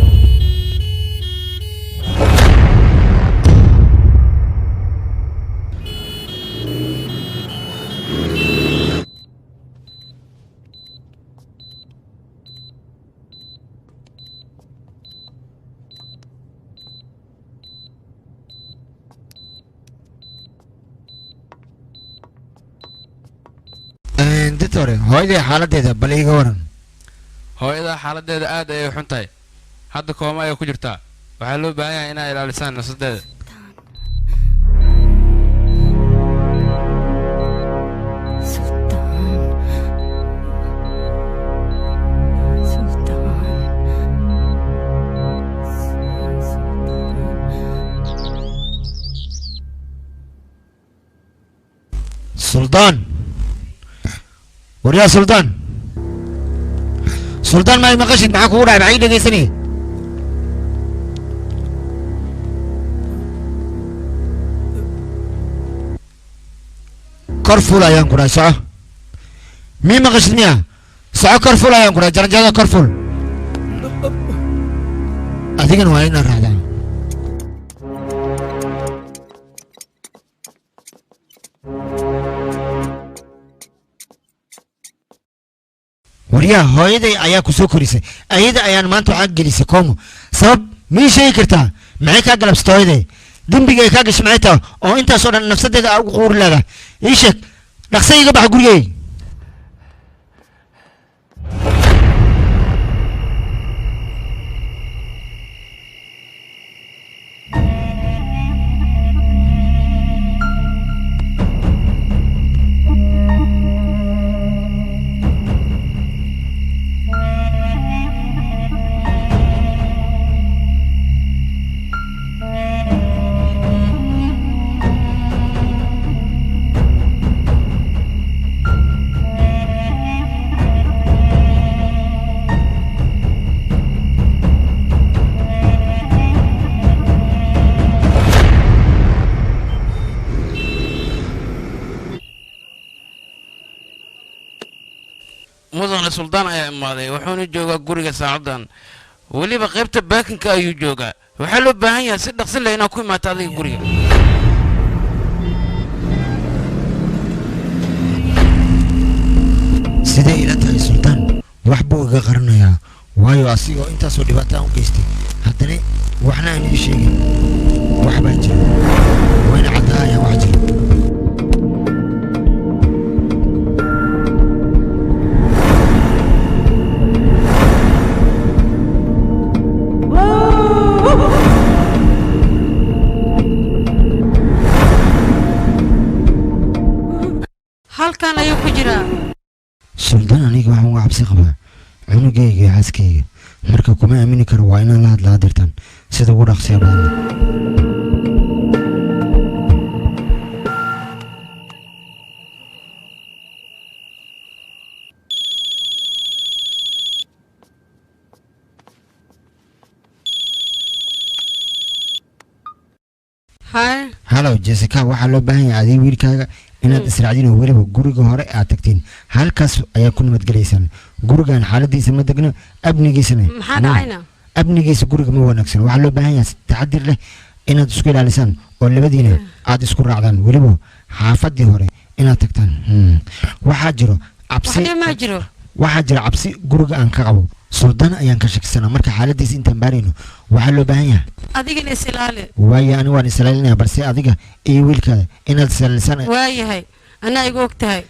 ditore hooyadii xaaladeeda bal iiga waran hooyada xaaladeeda aad ayay xun tahay hadda kooma ayay ku jirtaa waxaa loo baahan yahay inay ilaalisaan nafsadeeda suldaan waryaa suldaan suldaan ma ay maqashid maxaa kugu dhacay maxaa ii dhegaysanaya kor fuul ayaan ku dhahay soco mii maqashid miya soco kor fuul ayaan ku dhahay jaranjarada kor fuul adigana waa inaad raacdaa waryaa hooyaday ayaa ku soo korisay ayada ayaan maanta waxaa gelisay koomo sabab mii sheegi kartaa maxay kaa galabsata hooyaday dembiga ay kaa gashay maxay tahay oo intaasoo dhan nafsadeeda aa ugu quuri leedahay ii sheeg dhaqsa iga baxa gurigey mudane suldaan ayaa imaaday wuxuuna joogaa guriga saacadan weliba qaybta baakinka ayuu joogaa waxaa loo baahan yahay si dhaqsi leh inaad ku imaato adiga guriga sidee ila tahay sultaan wax buu iga qaranayaa waayo asigoo intaasoo dhibaato aan u geystay haddana waxna aan ii sheegin wax baa jira wayna caddaayaan wax jira halkan ayuu ku jiraa suldaan aniga waxaan uga cabsi qabaa cunugayga iyo xaaskayga marka kuma aamini karo waa inaan la hadlaa dirtan sida ugu dhaqsiya badan halo jessica waxaa loo baahan yahay adiga wiilkaaga inaad israacdiin oo weliba guriga hore aad tagtiin halkaas ayaa ku nabadgelaysaan gurigan xaaladiisa ma degno abnigiisana maxaa dhacayna abnigiisa guriga ma wanaagsan waxaa loo baahan yahay taxadir leh inaad isku ilaalisaan oo labadiina aad isku raacdaan weliba xaafadii hore inaad tagtaan waxaa jiro cabsi guriga aan ka qabo suldaan ayaan ka shakisanaa marka xaaladiisa intaan baarayno waxaa loo baahan yahay adigana isilaali waayo ani waan islaalinaya balse adiga iyo wiilkaada inaad islaalisaan waayahay anaa igu og tahay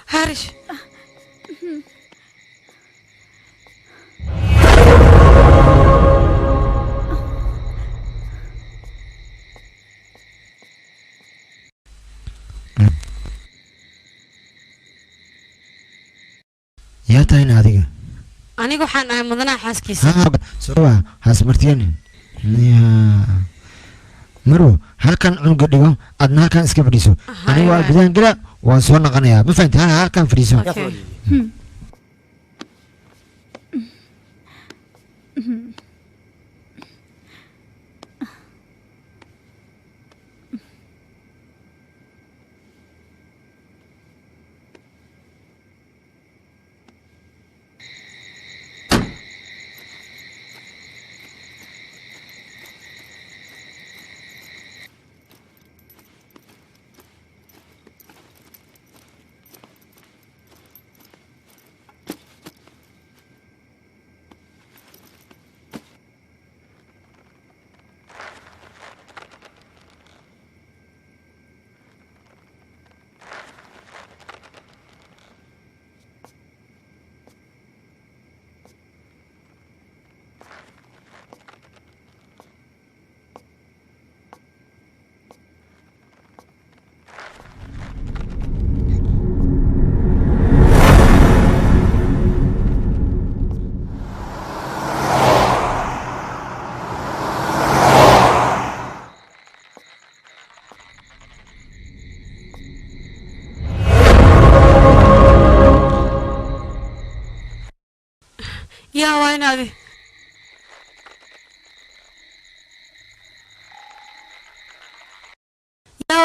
هارش yaa tahayna adiga aniga waxaan ahay mudanaha xaaskiisa soo haas martiyan marwo halkan cunuga dhigo adna halkan iska fadhiiso aniga waa gudahan gala waan soo noqonayaa ma fahanti halkan fadhiiso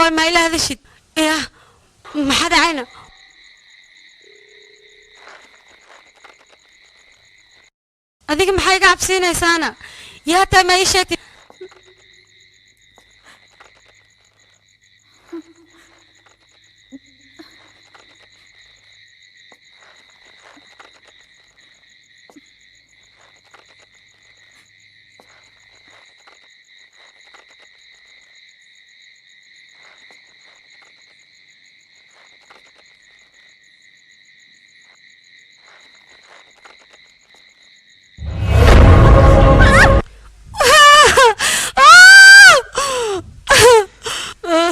واي ما إله هذا الشيء يا ما حدا عينه أديك محايقة عبسينة يا سانا يا تا ما يشاكي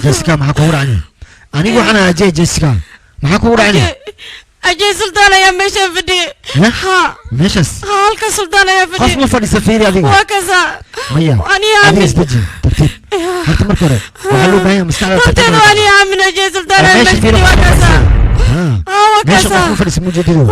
جيسيكا maxaa kugu dhacay anigu waxaan aajay Jessica maxaa kugu dhacay أجي سلطان يا مشى فدي ها مشس هالك سلطان يا فدي قف ما فدي سفيري هذيك وكذا ميا أنا يا هذيك استجي ترتيب هات مركرة وحلو معي مستعد ترتيب وأنا يا من أجي سلطان يا مشى وكذا ماشي قف ما فدي سمو جديد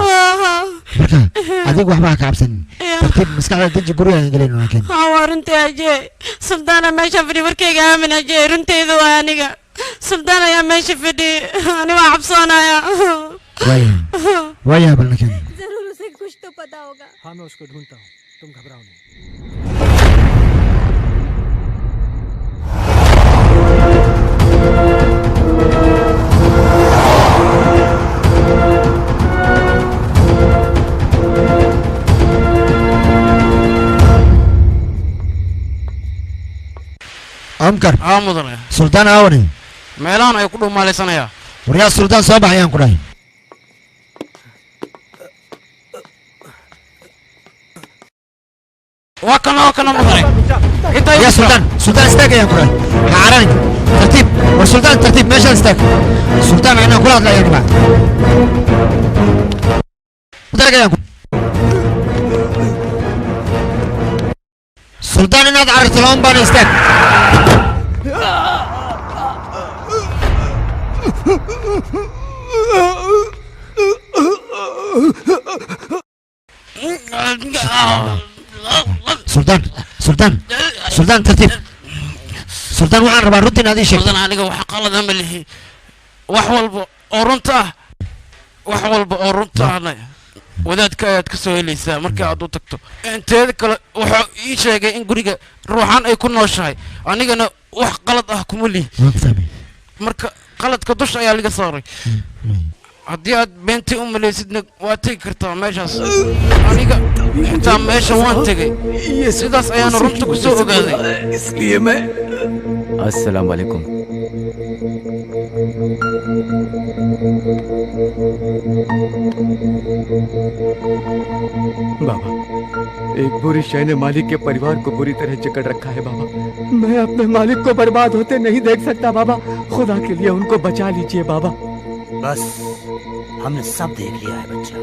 مركا هذيك واحد معك عبسن ترتيب مستعد تجي قرية إنجلين لكن رنتي أجي سلطان ماشي فدي وركي يا من أجي رنتي ذو أنا سلطان يا ماشي فدي أنا وعبصانة يا वाया बोलने के जरूर उसे कुछ तो पता होगा हाँ मैं उसको ढूंढता हूँ तुम घबराओ नहीं أمكر مدن سلطان أوني ميلان أي كلهم مالي سنة وريا سلطان صباح يا كراي وكنا مدن يا سلطان استاك يا كراي عارني ترتيب والسلطان ترتيب ماشي استاك سلطان أنا كل هذا يا جماعة مدرك يا سلطان أنا عرفت لهم بان استاك سلطان ترتيب سلطان وعن ربع ردين هذه شيء سلطان عليك وحقال ذا مليه وحول أورنتا وحول بأورنتا أنا وذات كايات كسوي لي سا مركي عدو تكتو أنت هذاك وح إيش هيك إن قريقة روحان أيكون نوشاي أنا وح غلط أحكم لي مركا غلط كدوش يا اللي صاري هدي بنتي لي سيدنا واتي كرتا ماشاس أنا حتى ماشا وانتجي سيداس أيانا رمت كسوق هذا इसलिए मैं अस्सलाम वालेकुम बाबा एक बुरी शय ने मालिक के परिवार को बुरी तरह जकड़ रखा है बाबा मैं अपने मालिक को बर्बाद होते नहीं देख सकता बाबा खुदा के लिए उनको बचा लीजिए बाबा बस हमने सब देख लिया है बच्चा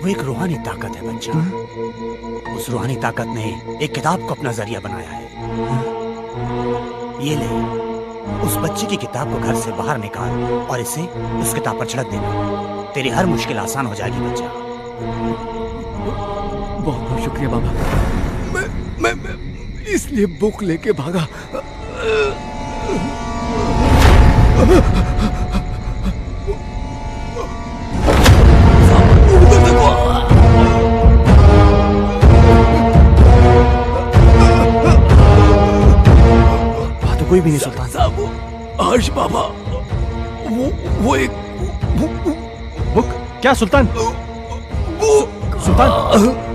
वो एक रूहानी ताकत है बच्चा उस रूहानी ताकत ने एक किताब को अपना जरिया बनाया है ये ले उस बच्चे की किताब को घर से बाहर निकाल और इसे उस किताब पर छिड़क देना तेरी हर मुश्किल आसान हो जाएगी बच्चा बहुत बहुत शुक्रिया बाबा मैं इसलिए बुक लेके भागा कोई भी नहीं सुल्तान हर्ष बाबा वो एक बुक क्या सुल्तान सुल्तान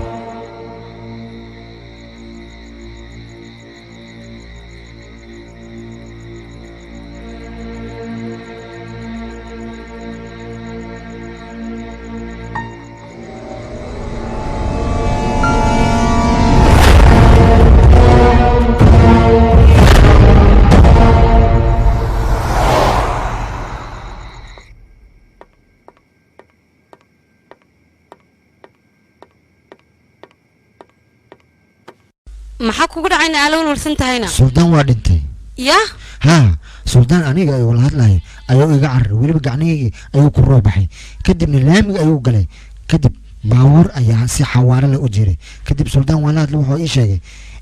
maxaa kugu dhacayna aalowna warsan tahayna suldaan waa dhintay yaa haa suldaan aniga ayuu la hadlayay ayuu iga carray weliba gacnihii ayuu ku roobaxay kadibna laamiga ayuu galay kadib baabuur ayaa si xawaare leh u jiray kadib suldaan walaad wuxuu ii sheegay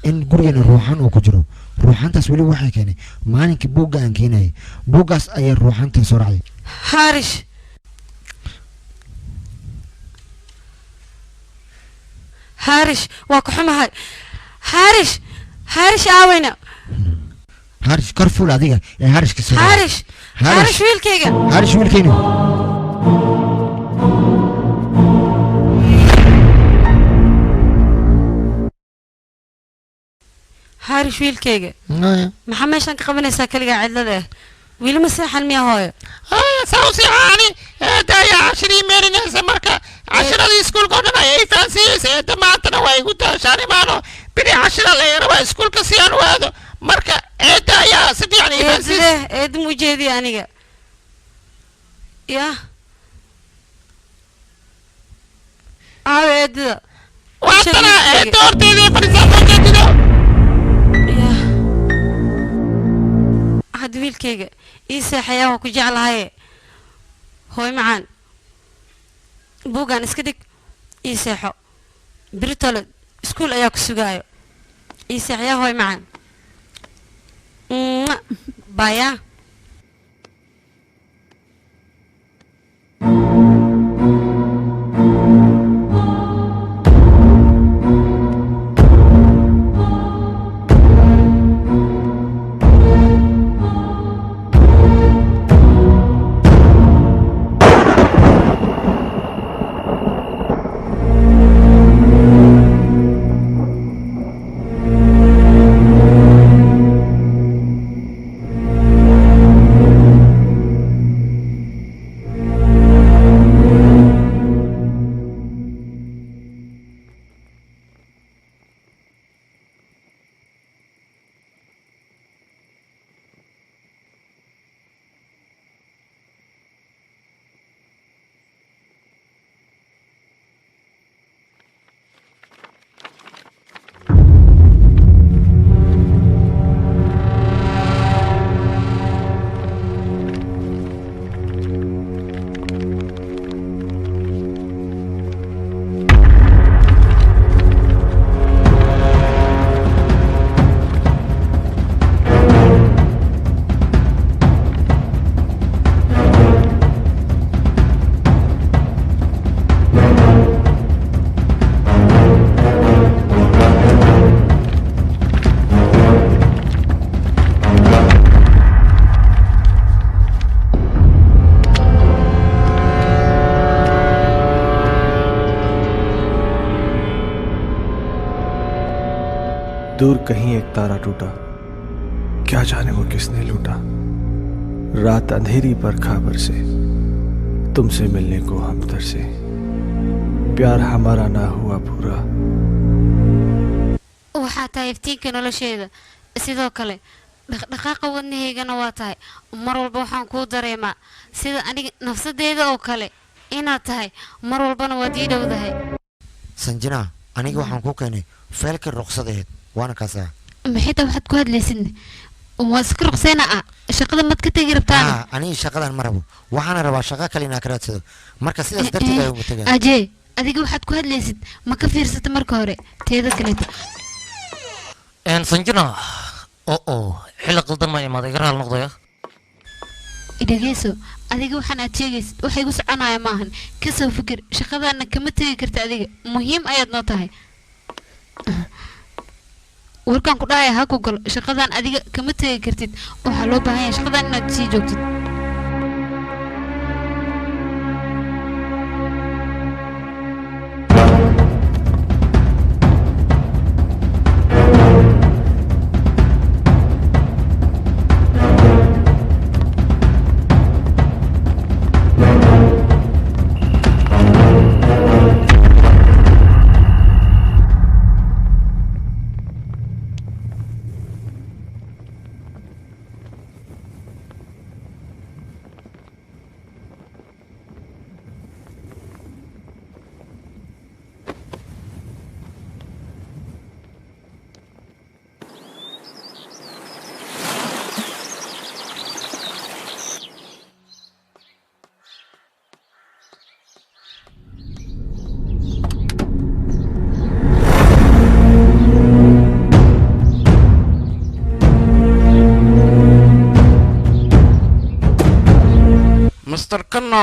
in gurigeena ruuxan uu ku jiro ruuxantaas weli waxay keenay maalinkii buugga aan keenayay buuggaas ayay ruuxantii soo raacday haarish haarish waa ku xumahay haarish haarish aaweyna haarish kor fuul adiga ee haarishka soo haarish haarish wiilkayga haarish wiilkayna haarish wiilkayga maxaa meeshaan ka qabanaysaa kaligaa cidlada ah wiili ma seexan miya hooyo sawsiixaani eedaya cashirii meerinaysa marka cashiradii iskuulka oo dhan ayay fahansiiyeysa eedda maantana waa igu daashaan imaano biri cashira la rabaa iskuulka si aan u aado marka eedda ayaa si fiican ii fahansiiyey eedda mu jeediya aniga ya aawe eeddada waatana eedda horteedii fadhiisaa jeedido had wiilkayga ii seexayaa waa ku jeclahaye hooy macaan buuggaan iska dhig ii seexo biritole iskuul ayaa ku sugaayo ii seexayaa hooy macaan baya दूर कहीं एक तारा टूटा क्या जाने वो किसने लूटा रात अंधेरी पर खबर से तुमसे मिलने को हम तरसे प्यार हमारा ना हुआ पूरा waxaa tahay iftiinka nolosheeda sidoo kale dhaqdhaqaaqa wadnahaygana waa tahay mar walba waxaan kuu dareemaa sida aniga nafsadeeda oo kale inaad tahay mar walbana waad ii dhowdahay sanjina aniga waxaan kuu keenay feelka ruqsadeed وانا كذا محيطة واحد كوهد لسن واسكرق سنة شقدا ما تكتجي ربطاني أنا شقدا مربو وحنا ربع شقا كلينا كرات مركز سيدا سدرت لا يوم تجي أجي أديك واحد كوهد لسن ما كفير ست مركوري تيدا كليته إن سنجنا حلق قلت ما يمضي غير هالنقطة إذا جيسو أديك وحنا تيجيس وحيقص أنا يا ماهن كسو فكر شقدا أنك كم تيجي كرت أديك مهم أيض نطهي warkaan ku dhahay ha ku gal shaqadan adiga kama tagi kartid waxa loo baahan yahay shaqadan inaad sii joogtid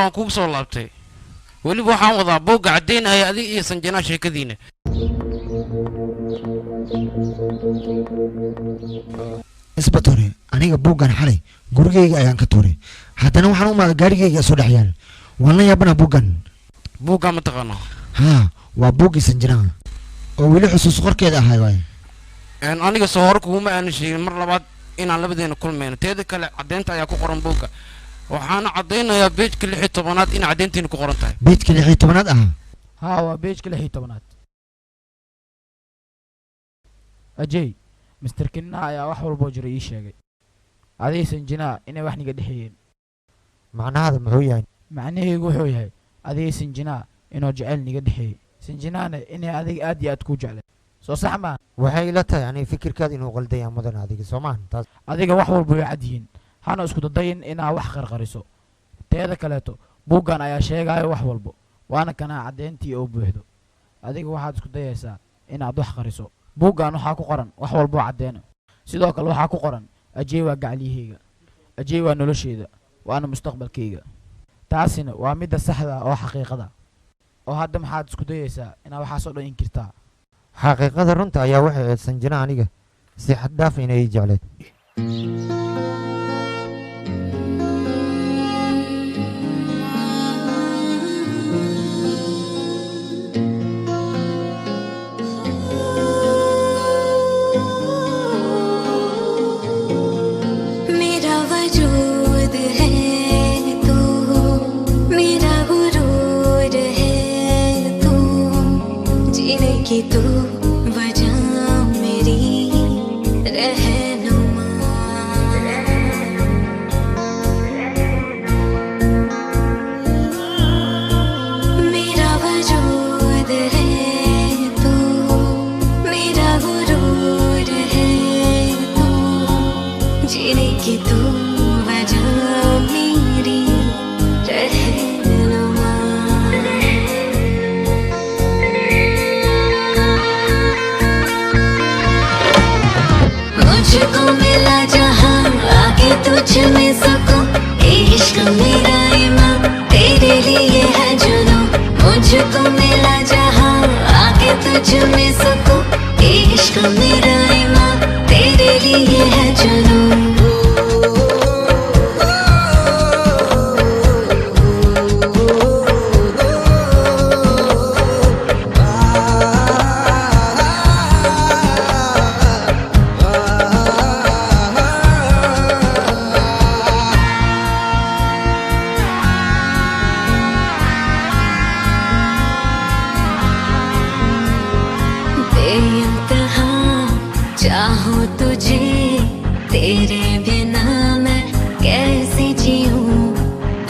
waan kugu soo laabtay weliba waxaan wadaa buugga caddaynaya adiga iyo sanjanaa sheekadiina isbatore aniga buuggan xalay gurigayga ayaan ka tuuray haddana waxaan u maaday gaarigayga soo dhex yaal waan la yaabanaa buuggan ma taqaano haa waa buuggii sanjanaa oo weli xusuus qorkeeda ahay waay aniga soo hor kuguma aanan sheegin mar labaad inaan labadeena kulmayno teeda kale caddaynta ayaa ku qoran buugga waxaana caddaynayaa beejka 16aad in caddayntiina ku qoran tahay beejka 16aad ah haa waa beejka 16aad ajay mister kinna ayaa wax walboo jira ii sheegay adaysan jinaa inay wax niga dhexeeyeen macnaheedu muxuu yahay macnaheedu wuxuu yahay adaysan jinaa inuu jecel niga dhexeeyay sanjinaana inay adiga aad iyo aad ku jeclay soo sax ma waxay ila tahay ani fikirkaad inuu qaldaya mudan adiga Soomaan taas adiga wax walba way cad yihiin hana isku dadayn inaa wax qarqariso teeda kaleeto buuggan ayaa sheegaya wax walba waana kana cadeyntii oo buuxdo adiga waxaad isku dayaysaa inaad wax qariso buuggan waxaa ku qoran wax walba cadeeno sidoo kale waxaa ku qoran ajay waa gacliyahayga ajay waa nolosheeda waana mustaqbalkayga taasina waa midda saxda oo xaqiiqada oo hadda maxaad isku dayaysaa inaad waxaas oo dhan inkirtaa xaqiiqada runta ayaa waxay ahayd sanjina aniga si xad dhaaf inay jecleed कि तू वजह मेरी रहनुमा मेरा वजूद है तू मेरा गुरूर है तू जीने की तू वजह मेरी रहनुमा मुझको मिला जहां आगे तुझ में सकूं इश्क मेरा ईमान तेरे लिए है जुनून मुझको मिला जहां आगे तुझ में सकूं इश्क मेरा ईमान तेरे लिए है जुनून चाहूं तुझे तेरे बिना मैं कैसे जीऊं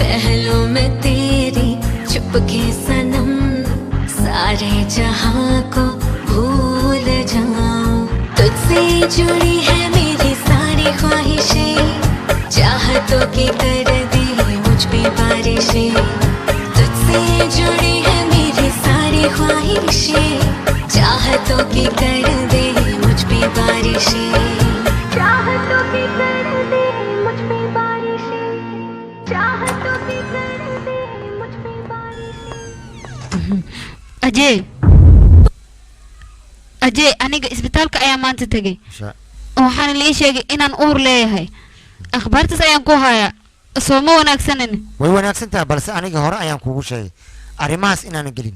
पहलू में तेरी चुपके सनम सारे जहां को भूल जाऊं तुझसे जुड़ी है मेरी सारी ख्वाहिशें चाहतों की कर दे मुझ पे बारिशें तुझसे जुड़ी है मेरी सारी ख्वाहिशें चाहतों की कर दे मुझ पे बारिशें चाहतों की कर दे मुझ पे बारिशें चाहतों की कर दे मुझ पे बारिशें अजय Ajay aniga isbitaalka ayaa maanta tagay waxaana la ii sheegay inaan uur leeyahay akhbaartaas ayaan ku hayaa soo ma wanaagsanin way wanaagsan tahay balse aniga hore ayaan kuugu sheegay arrimahaas inaan gelin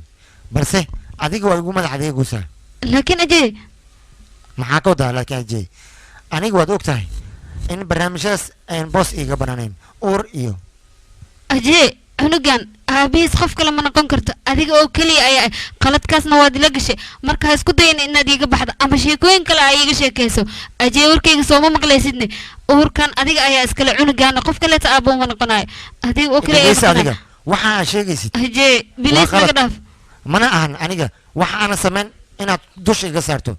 balse adiga waa igu madax adeegaysaa laakiin ajay maxaa ka wadaa laakiin ajay aniga waad og tahay in barnaamijyadaas aan boos iiga bananayn uur iyo ajay cunugan aabihiis qof kale ma noqon karto adiga oo keliya ayaa qaladkaasna waad ila gashay marka ha isku dayin inaad iiga baxdo ama sheekooyin kale ay iiga sheekayso ajay warkayga sooma maqlaysidne uurkan adiga ayaa iskale cunugaana qof kaleeta aabbo ma noqonayo adiga oo keliya adiga waxa aad sheegaysid ajay bilis naga dhaaf mana ahan aniga waxa aan samayn inaad dusha iga saarto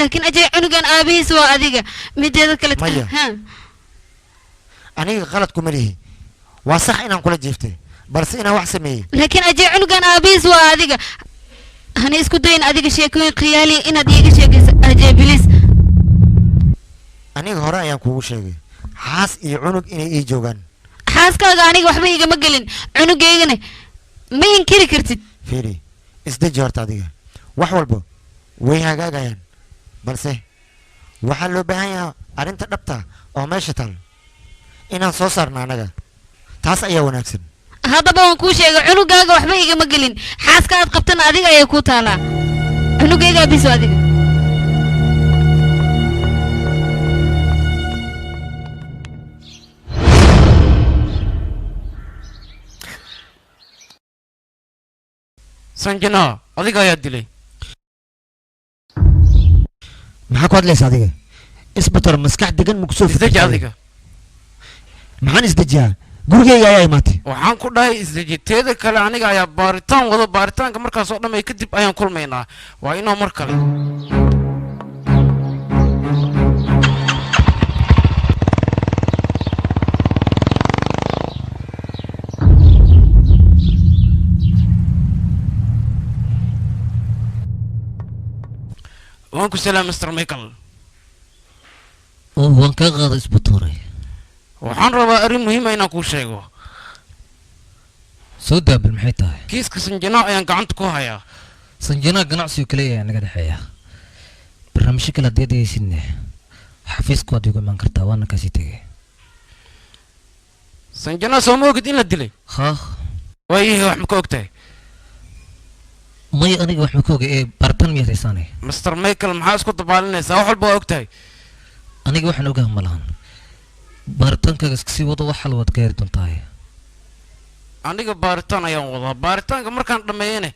laakiin ajay cunugan aabihiis waa adiga mideeda kale ha aniga qalad kuma lihi waa sax inaan kula jeeftay balse inaan wax sameeyay laakiin ajay cunugan aabihiis waa adiga hana isku dayin adiga sheekooyin khiyaali inaad iiga sheegayso ajay bilis aniga hore ayaan kuugu sheegay xaas iyo cunug inay ii joogaan xaaskaaga aniga waxba igama gelin cunugeygana ma inkiri kartid fiiri isdeji horta adiga wax walba way hagaagayaan balse waxaa loo baahan yahay arrinta dhabta oo meesha taal inaan soo saarno anaga taas ayaa wanaagsan haddaba waan kuu sheegay cunugaaga waxba igama gelin xaaska aad qabtana adiga ayay ku taalaa cunugayga biso adiga sanjana adiga ayaa dilay maxaa ku hadlaysa adiga isbatar maskax degan ma kusoo isdeji adiga maxaan isdejiyaa gurigayga ayaa imaatay waxaan ku dhahay isdeji teeda kale aniga ayaa baaritaan wado baaritaanka markaas oo dhamay kadib ayaan kulmaynaa waa inoo mar kale وانكو سلام مستر ميكل وان كغاد اسبطوري وحان ربا ارين مهمة انا كو شيغو سودا بالمحيطة كيسك سنجناء ايان قعنت كو هيا سنجناء قناعسي وكلية انا قد حيا برنامجي كلا دي سنة حفيز كواد يقول من كرتا وانا كاسيتي سنجناء سومو قد إلا الدلي خاخ ويه وحمكو اكتاي مي أنا وحمكوك إيه بارتن مية ريساني مستر مايكل محاس كنت بالناس أو حلبو أوكتاي أنا وحنوجه ملان بارتن كسكسي وضو وحل وتغير دونتاي أنا بارتن أيام والله بارتن كمركان دمينه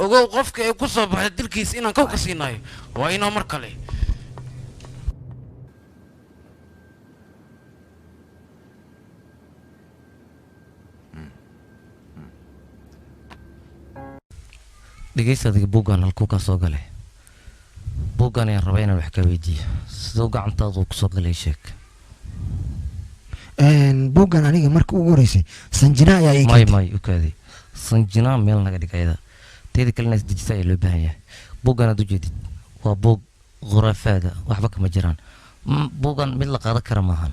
أجو قفك يكسر بعد الكيس إن كوك سيناي وإنه مركلي dhegeysta adiga buuggan halkuu ka soo galay buuggan ayaan rabaa inaan wax ka weydiiyo sidoo gacantaadu ku soo galay sheeg buuggan aniga marka ugu horeysay sanjina ayaa ii may ukaadi sanjina meel naga dhigayda teeda kalena isdejisa ayaa loo baahan yahay buuggan aad u jeedid waa buug khuraafaada waxba kama jiraan buuggan mid la qaadan kara maahan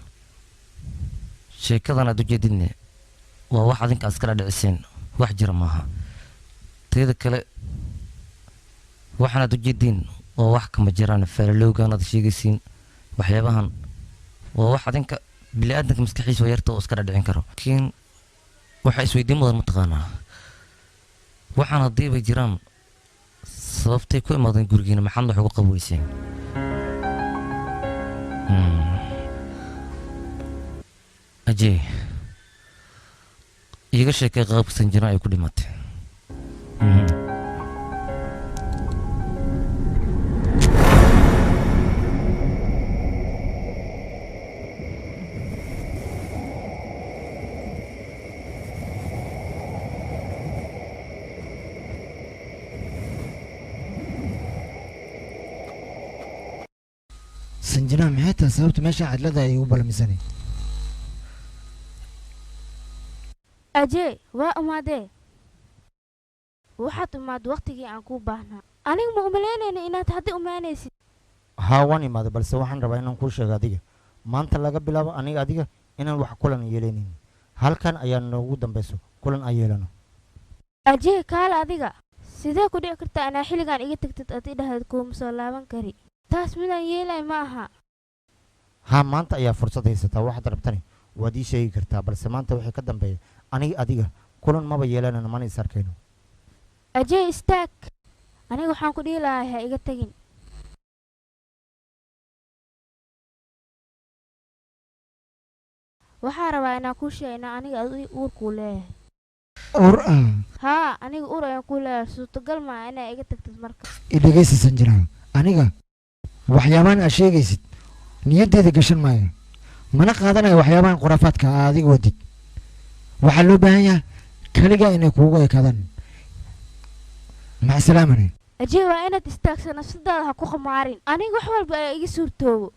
sheekadan aad u jeedidne waa wax adinka askala dhiciseen wax jira maaha teeda kale waxaanaad u jeediin waa wax kama jiraan faalalowgan aad sheegaysiin waxyaabahan waa wax adinka bili-aadanka maskaxiisa yarta oo iska dhadhicin karo laakiin waxaa isweydiin mudan mataqaanaa waxaan haddii bay jiraan sababtay ku imaadeen gurigiina maxaad wax uga qaboweyseen ajee iiga sheekay qaabka sanjina ay ku dhimatay sanjina maxay tahay sababta meesha cadlada ay ugu balamisanay ajee waa umaadee waxaad umaad waqtigii aan kuu baahnaa aniga ma umalaynayna inaad haddi umaanaysid haa waan imaaday balse waxaan rabaa inaan kuu sheego adiga maanta laga bilaabo aniga adiga inaan wax kulan yeelaynin halkan ayaa noogu dambayso kulan aan yeelano ajee kaala adiga sidee ku dhici kartaa anaa xilligaan iga tagtid ad idhahayd kuuma soo laaban kari taas midaan yeelay ma aha haa maanta ayaa fursad haysataa waxaad rabtani waad ii sheegi kartaa balse maanta wixii ka dambeeya aniga adiga kulan maba yeelanana mana is arkayno ajee istaag aniga waxaan ku dhihi lahaa ha iga tegin waxaa rabaa inaan kuu sheegna aniga ad uurkuu leeyahay ur haa aniga uur ayaan kuu leeyahay suurtagal maa inaa iga tagtid marka idhegaysa sanjina aniga waxyaabahan aad sheegaysid niyaddeeda gashan maayo mana qaadanayo waxyaabahan khuraafaadka aa adiga wadid waxaa loo baahan yahay kaligaa inay kuugu ekaadaan macsalaamane ajee waa inaad istaagsa nafsadaada ha ku khamaarin aniga wax walba ayaa iga suurtoobo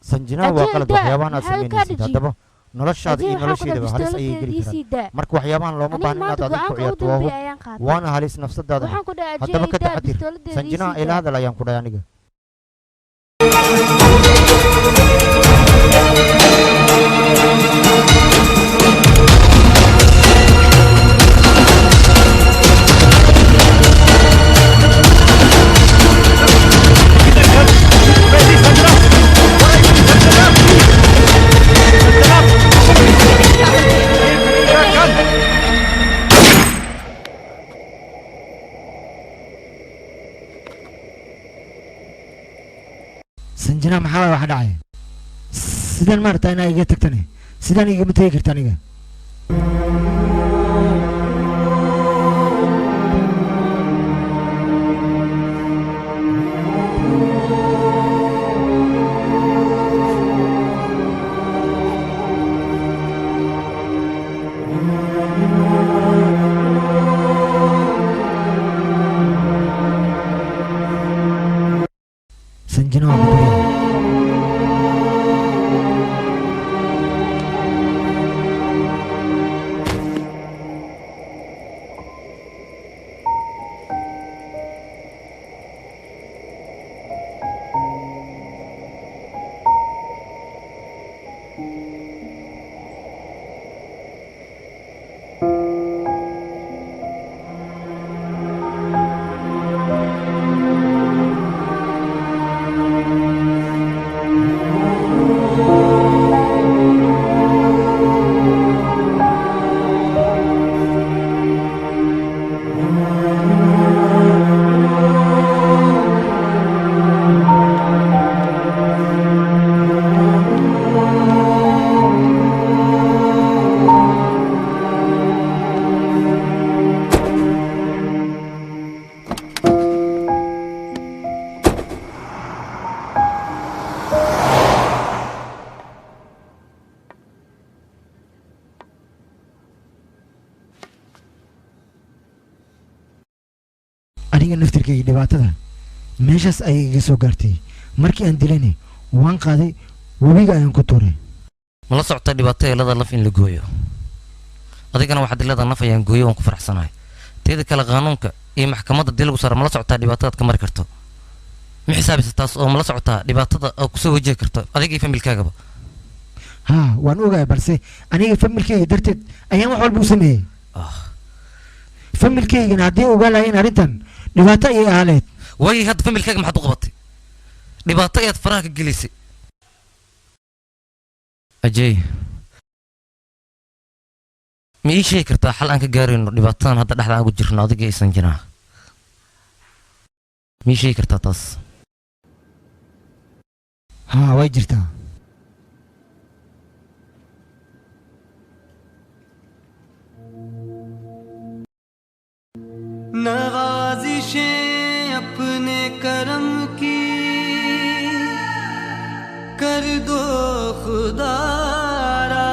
sanjina waa qalad waxyaabahan aad samaynaysid haddaba noloshaada iyo Ajay, waxaa ku nolosheedaba halis dhahay ayay geli pistooladeeda ii sii daa. karaan marka waxyaabahan looma Aniga baahna inaad maanta adiga ku go'aanka ugu ciyaarto waa dambeeya hub ayaan qaatay. waana halis nafsadaada Waxaan ku dhahay Ajay, haddaba ka ii daa taxadir pistooladeeda ii sanjinaha sii ila daa. hadal ayaan ku dhahay aniga sanjina maxaa wax dhacay sidaan maartaa inaa iga tagtane sidaan igama tegi karta aniga sanjina waa ku aniga naftirkayga dhibaatada meeshaas ayay iga soo gaartay markii aan dilayna waan qaaday webiga ayaan ku tuuray ma la socota dhibaato eelada laf in la gooyo adigana waxaad ilada naf ayaan gooyo waan ku faraxsanahay teeda kale qaanuunka iyo maxkamadda dil lagu saaro ma la socotaa dhibaatadaad ka mari karto ma xisaabisa taas oo ma la socotaa dhibaatada oo kusoo wajihi karto adiga iyo familkaagaba haa waan ogahay balse aniga familkayga darteed ayaan wax walba u sameeyey familkaygana haddii ogaa lahayn arrintan dhibaato ayay ahaaleed waayay hadda familkaaga maxaad u qabatay dhibaato ayaad faraha ka gelisay ajay ma ii sheegi kartaa xal aan ka gaarayno dhibaatadan hadda dhexda aan ugu jirno adiga aysan jiraa ma ii sheegi kartaa taas haa way jirtaa नवाजिशें अपने करम की कर दो खुदारा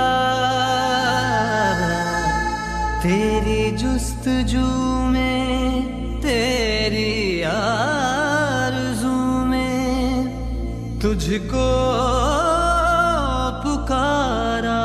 तेरी जुस्तजू में तेरी आरज़ू में तुझको पुकारा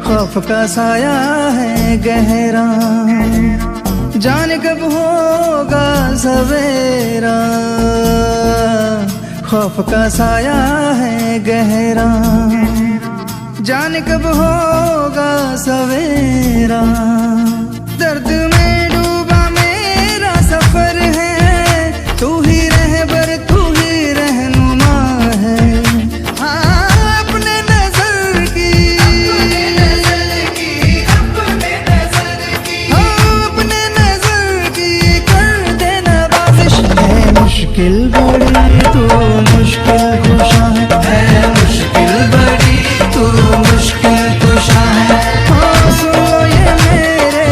खौफ का साया है गहरा जाने कब होगा सवेरा खौफ का साया है गहरा जाने कब होगा सवेरा दर्द में डूबा मेरा सफर है तू ही रहबर तू ही रहनुमा है अपने नजर की अपने नजर की कर देना बाजिश है मुश्किल बड़ी तू मुश्किल कुशा है मुश्किल बड़ी तू मुश्किल कुशा है सुनो ये मेरे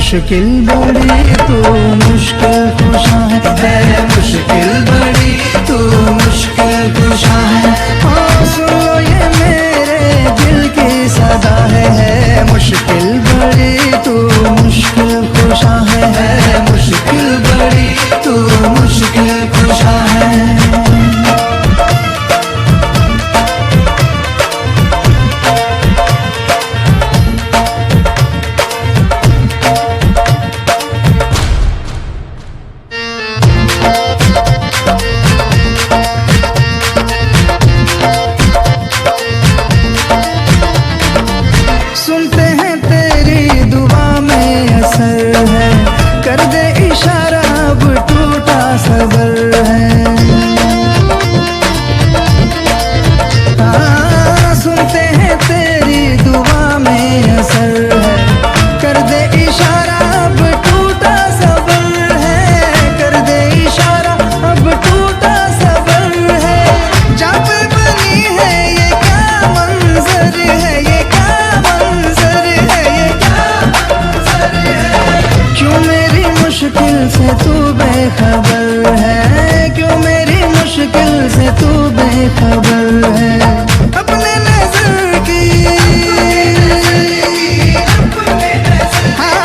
मुश्किल बड़ी तू मुश्किल कुशा है मुश्किल बड़ी तू मुश्किल कुशा है हाँ सुन लो ये मेरे दिल की सदा है मुश्किल बड़ी तू मुश्किल कुशा है मुश्किल बड़ी तू मुश्किल कुशा है सुनते हैं तेरी दुआ में असर है कर दे इशारा अब टूटा सबर है हाँ सुनते हैं तेरी दुआ में असर है कर दे इशारा अब टूटा सबर है कर दे इशारा अब टूटा सबर है जब बनी है ये क्या मंजर है ये क्या मंजर है ये क्या मंजर है क्यों मेरी मुश्किल से तू बेखबर है क्यों मेरी मुश्किल से तू बेखबर है अपने नजर की हाँ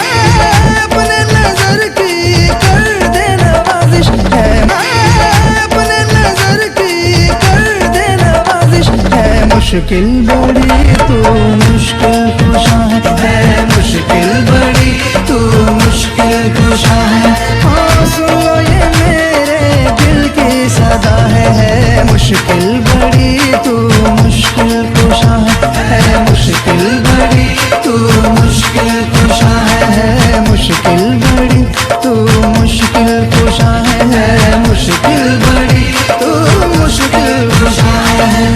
अपने नजर की कर दे नवाजिश है अपने नजर की कर दे नवाजिश है मुश्किल बड़ी तू मुश्किल कुशा है मुश्किल बड़ी तू मुश्किल कुशा है हाँ सुन लो ये मेरे दिल की सदा है मुश्किल बड़ी तू मुश्किल कुशा है मुश्किल बड़ी तू मुश्किल कुशा है मुश्किल बड़ी तू मुश्किल कुशा है मुश्किल बड़ी तू मुश्किल कुशा है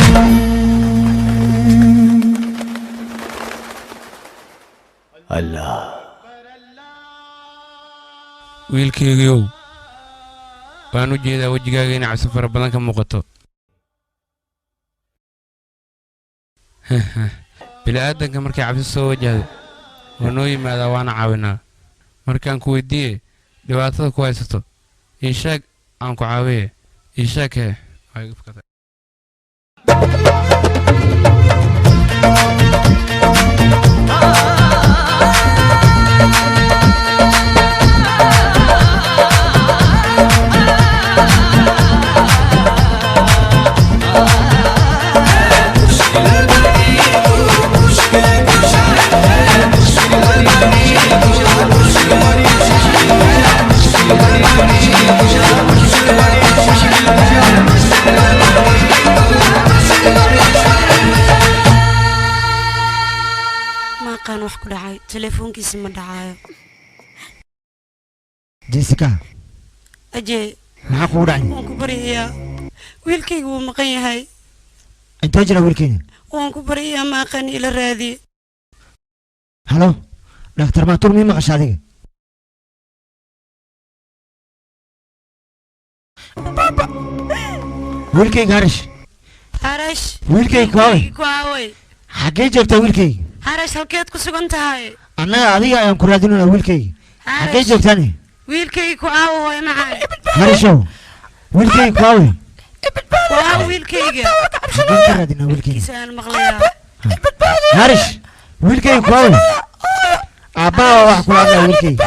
अल्लाह wiilkaygiiow waan u jeedaa wejigaaga inay cabsi fara badan ka muuqato bini'aadanka markay cabsi soo wajahdo waa noo yimaadaa waana caawinaa markaan ku weydiiye dhibaatada ku haysato ii sheeg aan ku caawiye ii sheeg hee waa iga fikirtay ما كان wax ku dhacay telefoonkiisa ma dhacayo jessica ajee maxaa kugu dhacay waan ku baryayaa wiilkaygu wuu maqan yahay intee jira wiilkayga waan ku baryayaa ma aqaan ila raadi halo dhakhtar maatuur mii maqasha adiga wiilkayga harash wiilkayga kuwaawey xaggee joogtaa wiilkayga harash halkeed ku sugan tahay annaga adiga ayaan ku raadinayna wiilkayga xaggee joogtaani wiilkayga ku aawo hooy macaan harashow wiilkayga ku aawe waa wiilkayga xaggeen ka raadinaa wiilkayga isaan maqlayaa harish wiilkayga ku aawe aabbaa wax kula hadlaa wiilkayga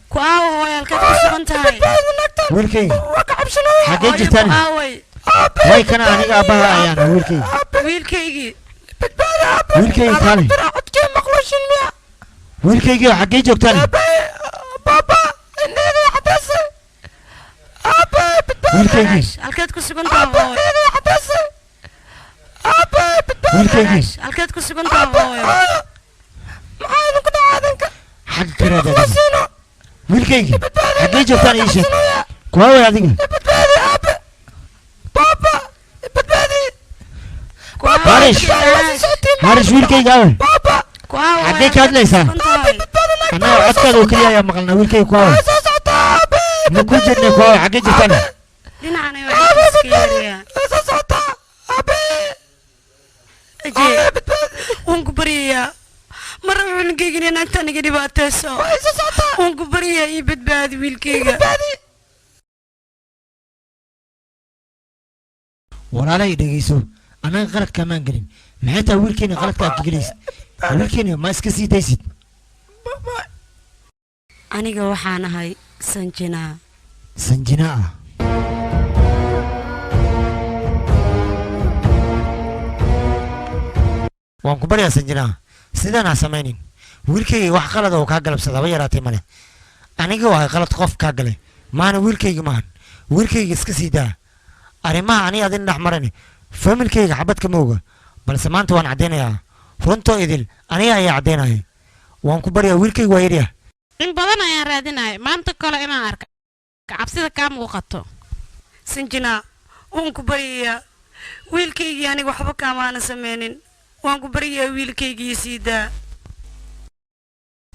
ku aawo hooy halkeed ku sugan tahay wiilkayga xaggee jirtaani way kana aniga aabbaha ayaana wiilkayga wiilkaygii wiilkayga kaale wiilkaygii xaggee joogtaan wiilkaygii halkeed ku sugan tahay wiilkaygii halkeed ku sugan tahay xagga ka raadaadina wiilkaygii xaggee joogtaan ii sheeg kuwaawey adiga harish wiilkayga awe xaggee ka hadlaysaa annaga codkaada oo keliya ayaa maqalnaa wiilkayga kuwaawe ma ku jirnay kuwaawe xaggee jirtaan dhinacana waa iska yaariyaa waan ku baryayaa mar cunugayga inay naagta aniga dhibaatayso waan ku baryaa ii badbaadi wiilkayga walaalay dhegeyso anaga qaladka maan gelin maxay taa wiilkeena qaladka ka gelaysid wiilkeena ma iska sii daysid aniga waxaan ahay sanjina ah waan ku baryaa sanjina sidaan ha samaynin wiilkayga wax qalad oo kaa galabsadaba yaraatay male aniga waa qalad qof kaa galay maana wiilkayga maahan wiilkayga iska sii daa arrimaha ani adin dhex maran familkayga xabad kama oga balse maanta waan caddaynayaa runtoo idil aniga ayaa caddaynaya waan ku baryaa wiilkayga waa yaryaha in badan ayaan raadinaya maanta kale inaan arka cabsida kaa muuqato sanjina waan ku baryayaa wiilkaygii aniga waxba kaamaana samaynin waan ku baryayaa wiilkaygii sii daa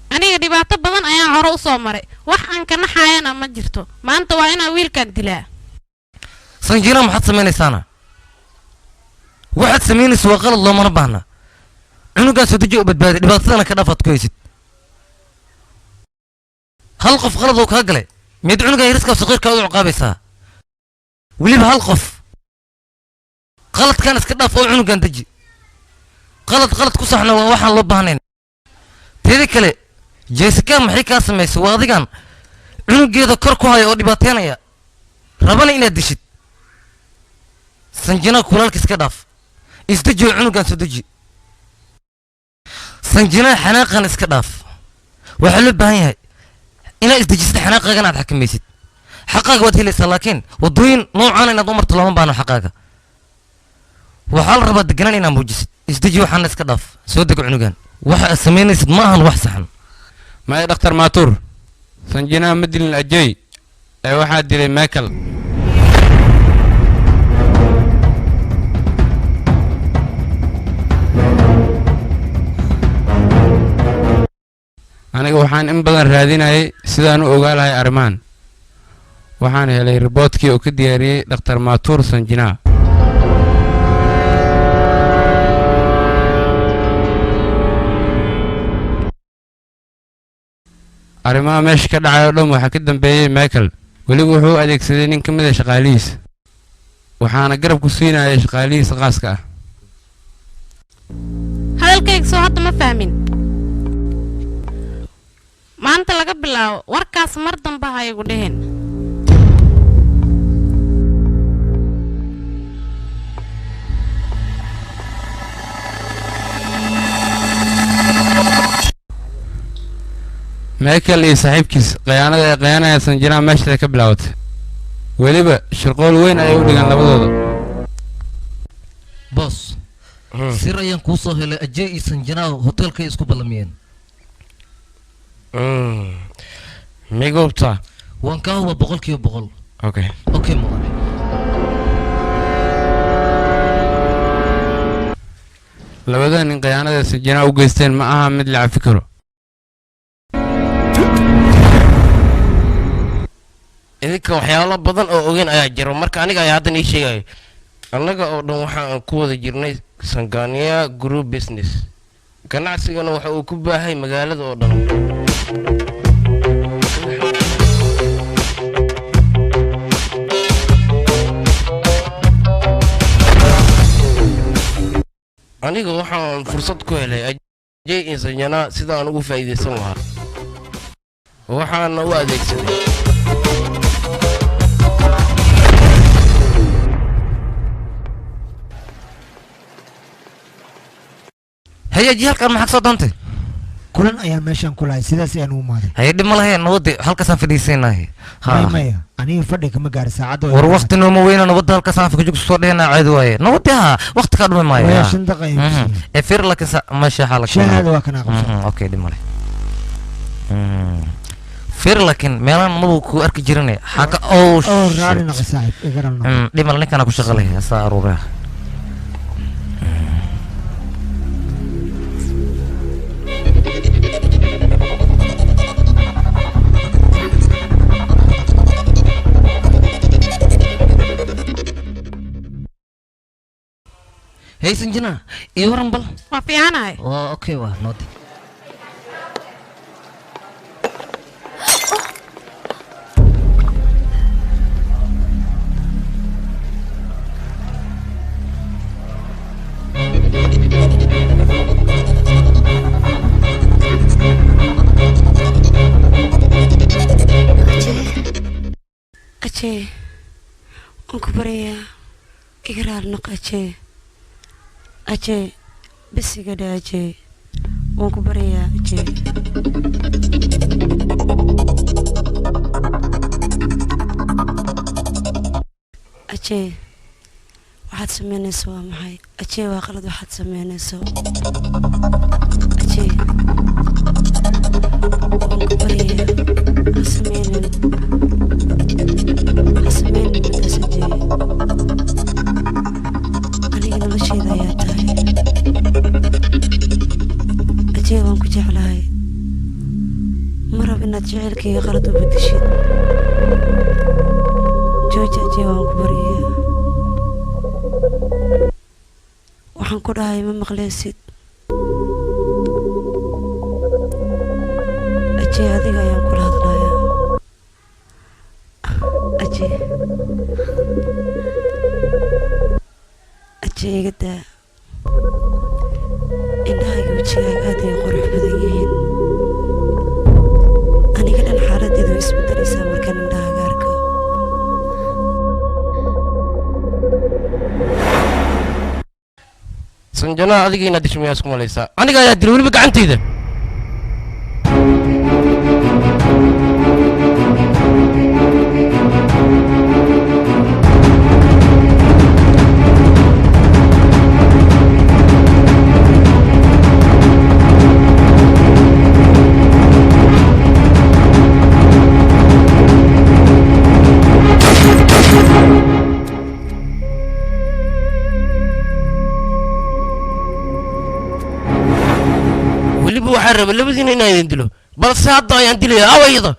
aniga dhibaato badan ayaan hore u soo maray wax aan ka naxayana ma jirto maanta waa inaan wiilkan dilaa sanjina maxaad samaynaysaana waxaad samaynaysa waa qalad loomana baahna cunugaan soo deji u badbaadi dhibaatadana ka dhaafaad ku haysid hal qof qalad oo kaa galay miyaad cunugan yariska saqiirkaa u ciqaabaysaa weliba hal qof qaladkan iska dhaaf oo cunugan deji qalad ku saxna waa waxaan loo baahnayn teeda kale jessica maxay kaa samaysay waa adigan cunugeeda kor ku haya oo dhibaateynaya rabana inaad dishid sanjina kulaalka iska dhaaf isdeji oo cunugan soo deji sanjina xanaaqan iska dhaaf waxaa loo baahan yahay inaad isdejisid xanaaqaagan aad xakamaysid xaqaaga waad helaysaa laakiin waddooyin noocaan inaad u marto looma baahno xaqaaga waxaa la rabaa deganaan inaad muujisid isdeji waxaana iska dhaaf soo dego cunugan waxa aad samaynaysid ma ahan wax saxan maya dhakhtar maatuur sanjinaa ma dilin ajey ee waxaa dilay michael aniga waxaan in badan raadinayay sidaan u ogaa lahay arrimahan waxaan helay riboodkii oo ka diyaariyey dhakhtar maatuur sanjinaa arrimaha meesha ka dhacay oo dhan waxaa ka dambeeyey michael weliba wuxuu u adeegsaday nin ka mid a shaqaalihiisa waxaana garab ku siinayay shaqaalihiisa qaaska ah hadalkayga soo hadda ma fahmin maanta laga bilaabo warkaas mar dambe ha igu dheheen michael iyo saaxiibkiis khiyaanada ay khiyaanaya sanjinaa meeshaday ka bilaabatay weliba shirqool weyn ayay u dhigaan labadooda boos sir ayaan kuu soo helay ajee iyo sanjinaa hoteelkay isku ballamiyeen migoobta waan kaa huba 100%. okay mudane labada nin khiyaanada sanjinaa u geysteen ma aha mid la cafi karo idinka waxyaalo badan oo ogeyn ayaa jiro marka aniga ayaa haddan ii sheegayo annaga oo dhan waxaan ku wada jirnay sangaaniya group business ganacsigana waxa uu ku baahay magaalada oo dhan aniga waxaan fursad ku helay ajey insanjana sidaan ugu faa'iidaysan lahaa waxaana u adeegsaday هيا جي هلكان maxaa soo doontay kulan ayaa meeshan ku lahay sidaas ayaan u maaday هيا dhib ma lahayn nabadda halkaasaan fadhiisanahay maya aniga fadhi kama gaari saacad war waqti nooma weyna nabadda halkaasaan fadhi soo dheena caadi waaye nabadda ha waqti ka dhumi maayo waya 5 daqiiqo ee fir laakiin meesha xaalad shaahada waa kana qabsan okay dhib ma leh fir laakiin meelan mabu ku arki jiranay xaqa oo raari naqa saaxiib igaran dhib ma ninkan ku shaqalay asaa aruuraa هي سنجنا ايه ورن بل ما في انا اوكي واه نودي أجي أنكو بريا إقرار نق أجي بس قد أجي أنكو بريا أجي أجي waxaad sameynayso waa maxay ajee waa qalad waxaad sameynayso ajee bariya ha sameynin midaas ajee aniga nolosheeda ayaa tahay ajee waan ku jeclahay ma rab inaad jecelkayga qalad u bedeshid jooji ajee waan ku bariyaa waxaan ku dhahay ma maqleysid ajee adiga ayaan kula hadlayaa ajee iga daa indhahayga wejigaaga aad ay qurux badan yihiin aniga dhan xaaladeedu way isbedelaysaa markaan indhahaaga arko sanjana adiga inaad disho miyaa isku malaysaa aniga ayaa dil weliba gacantayda waxaan rabaa labadiina inaan idin dilo balse hadda ayaan dilaya awayda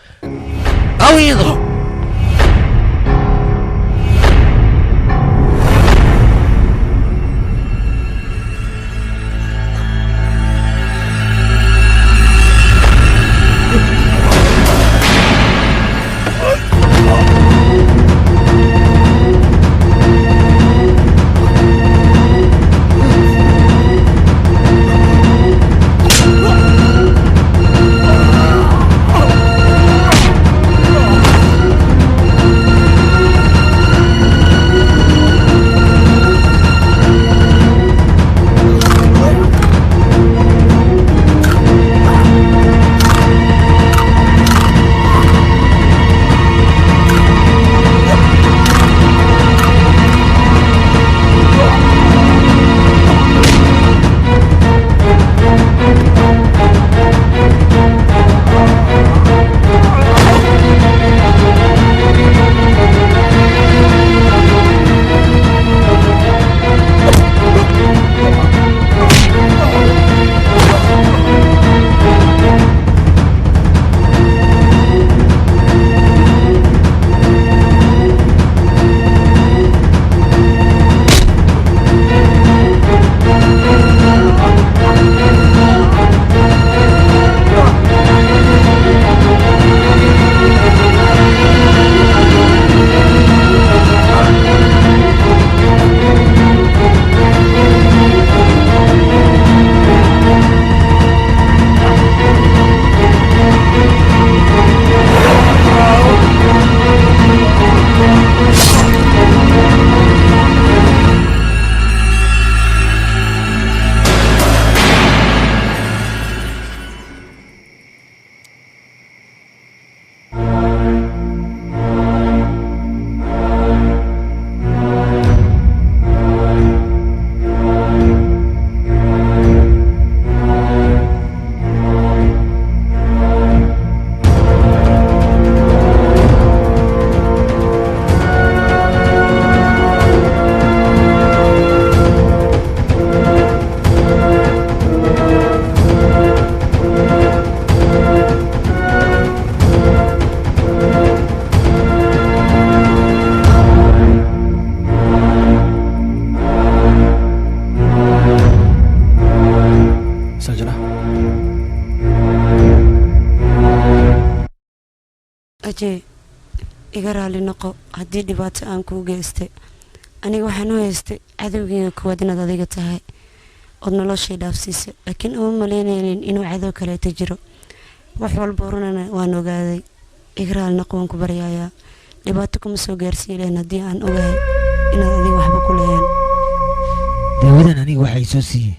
ajee iga raali noqo haddii dhibaato aan kuu geystay aniga waxaan u haystay cadowgeyga kuwaad inaad adiga tahay ood noloshay dhaafsiisay laakiin uma malaynaynin inuu cadow kaleeta jiro wax walba runana waan ogaaday iga raali noqo waan ku baryayaa dhibaato kuma soo gaarsiin lahayn haddii aan ogahay inaad adiga waxba ku lahayn. daawadan aniga waxay soo siiyey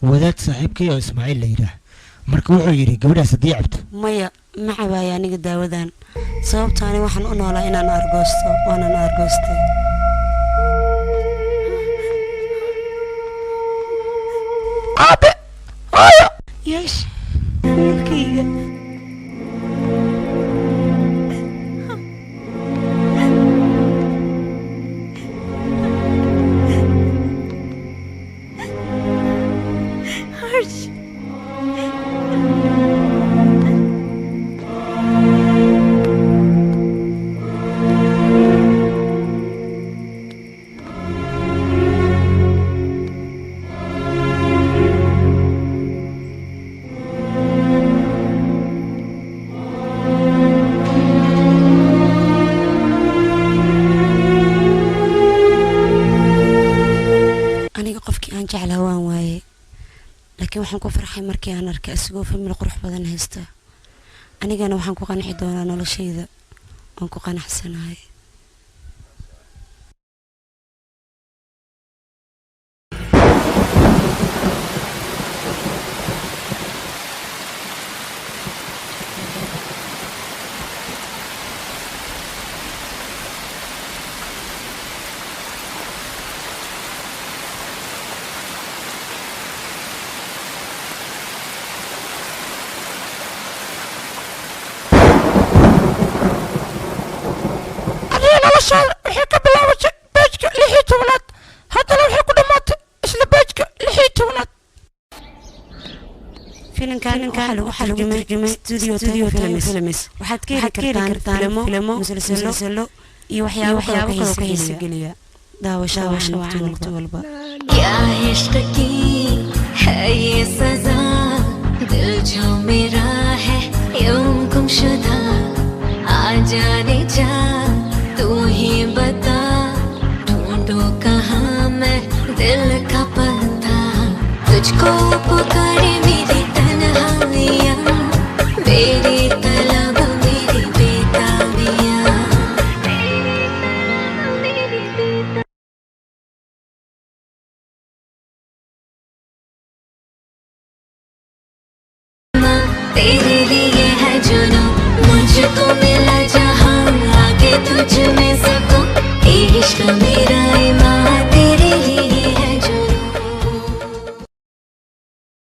wadaad saaxiibkay oo Ismaaciil la yiraahdo marka wuxuu yiri gabadhaas haddii cabto maya ma cabaaya aniga daawadan sababtaani waxaan u noolaa inaan argoosto waanan argoostay. aabe hooyo yeesh wiilkayga waxaan ku farxay markii aan arkay asagoo famil qurux badan haysta anigana waxaan ku qanci doonaa noloshayda waan ku qanacsanahay. waxay ka bilaabatay beejka 16aad haddana waxay ku dhamaatay isla beejka 16aad. filimkan waxaa lagu tarjumay studio films waxaad ka heli kartaan filmo musalsalo iyo waxyaabo kale oo ka xiiso geliya daawasho waqti walba. क्या इश्क की है ये सजा दिल जो मेरा है यूं गुमशुदा आ जाने जा तू ही बता ढूंढूं कहाँ मैं दिल का पता तुझको पुकारे मेरी तन्हाइयाँ मेरी तलब मेरी बेताबियाँ तेरे लिए है जुनून मुझको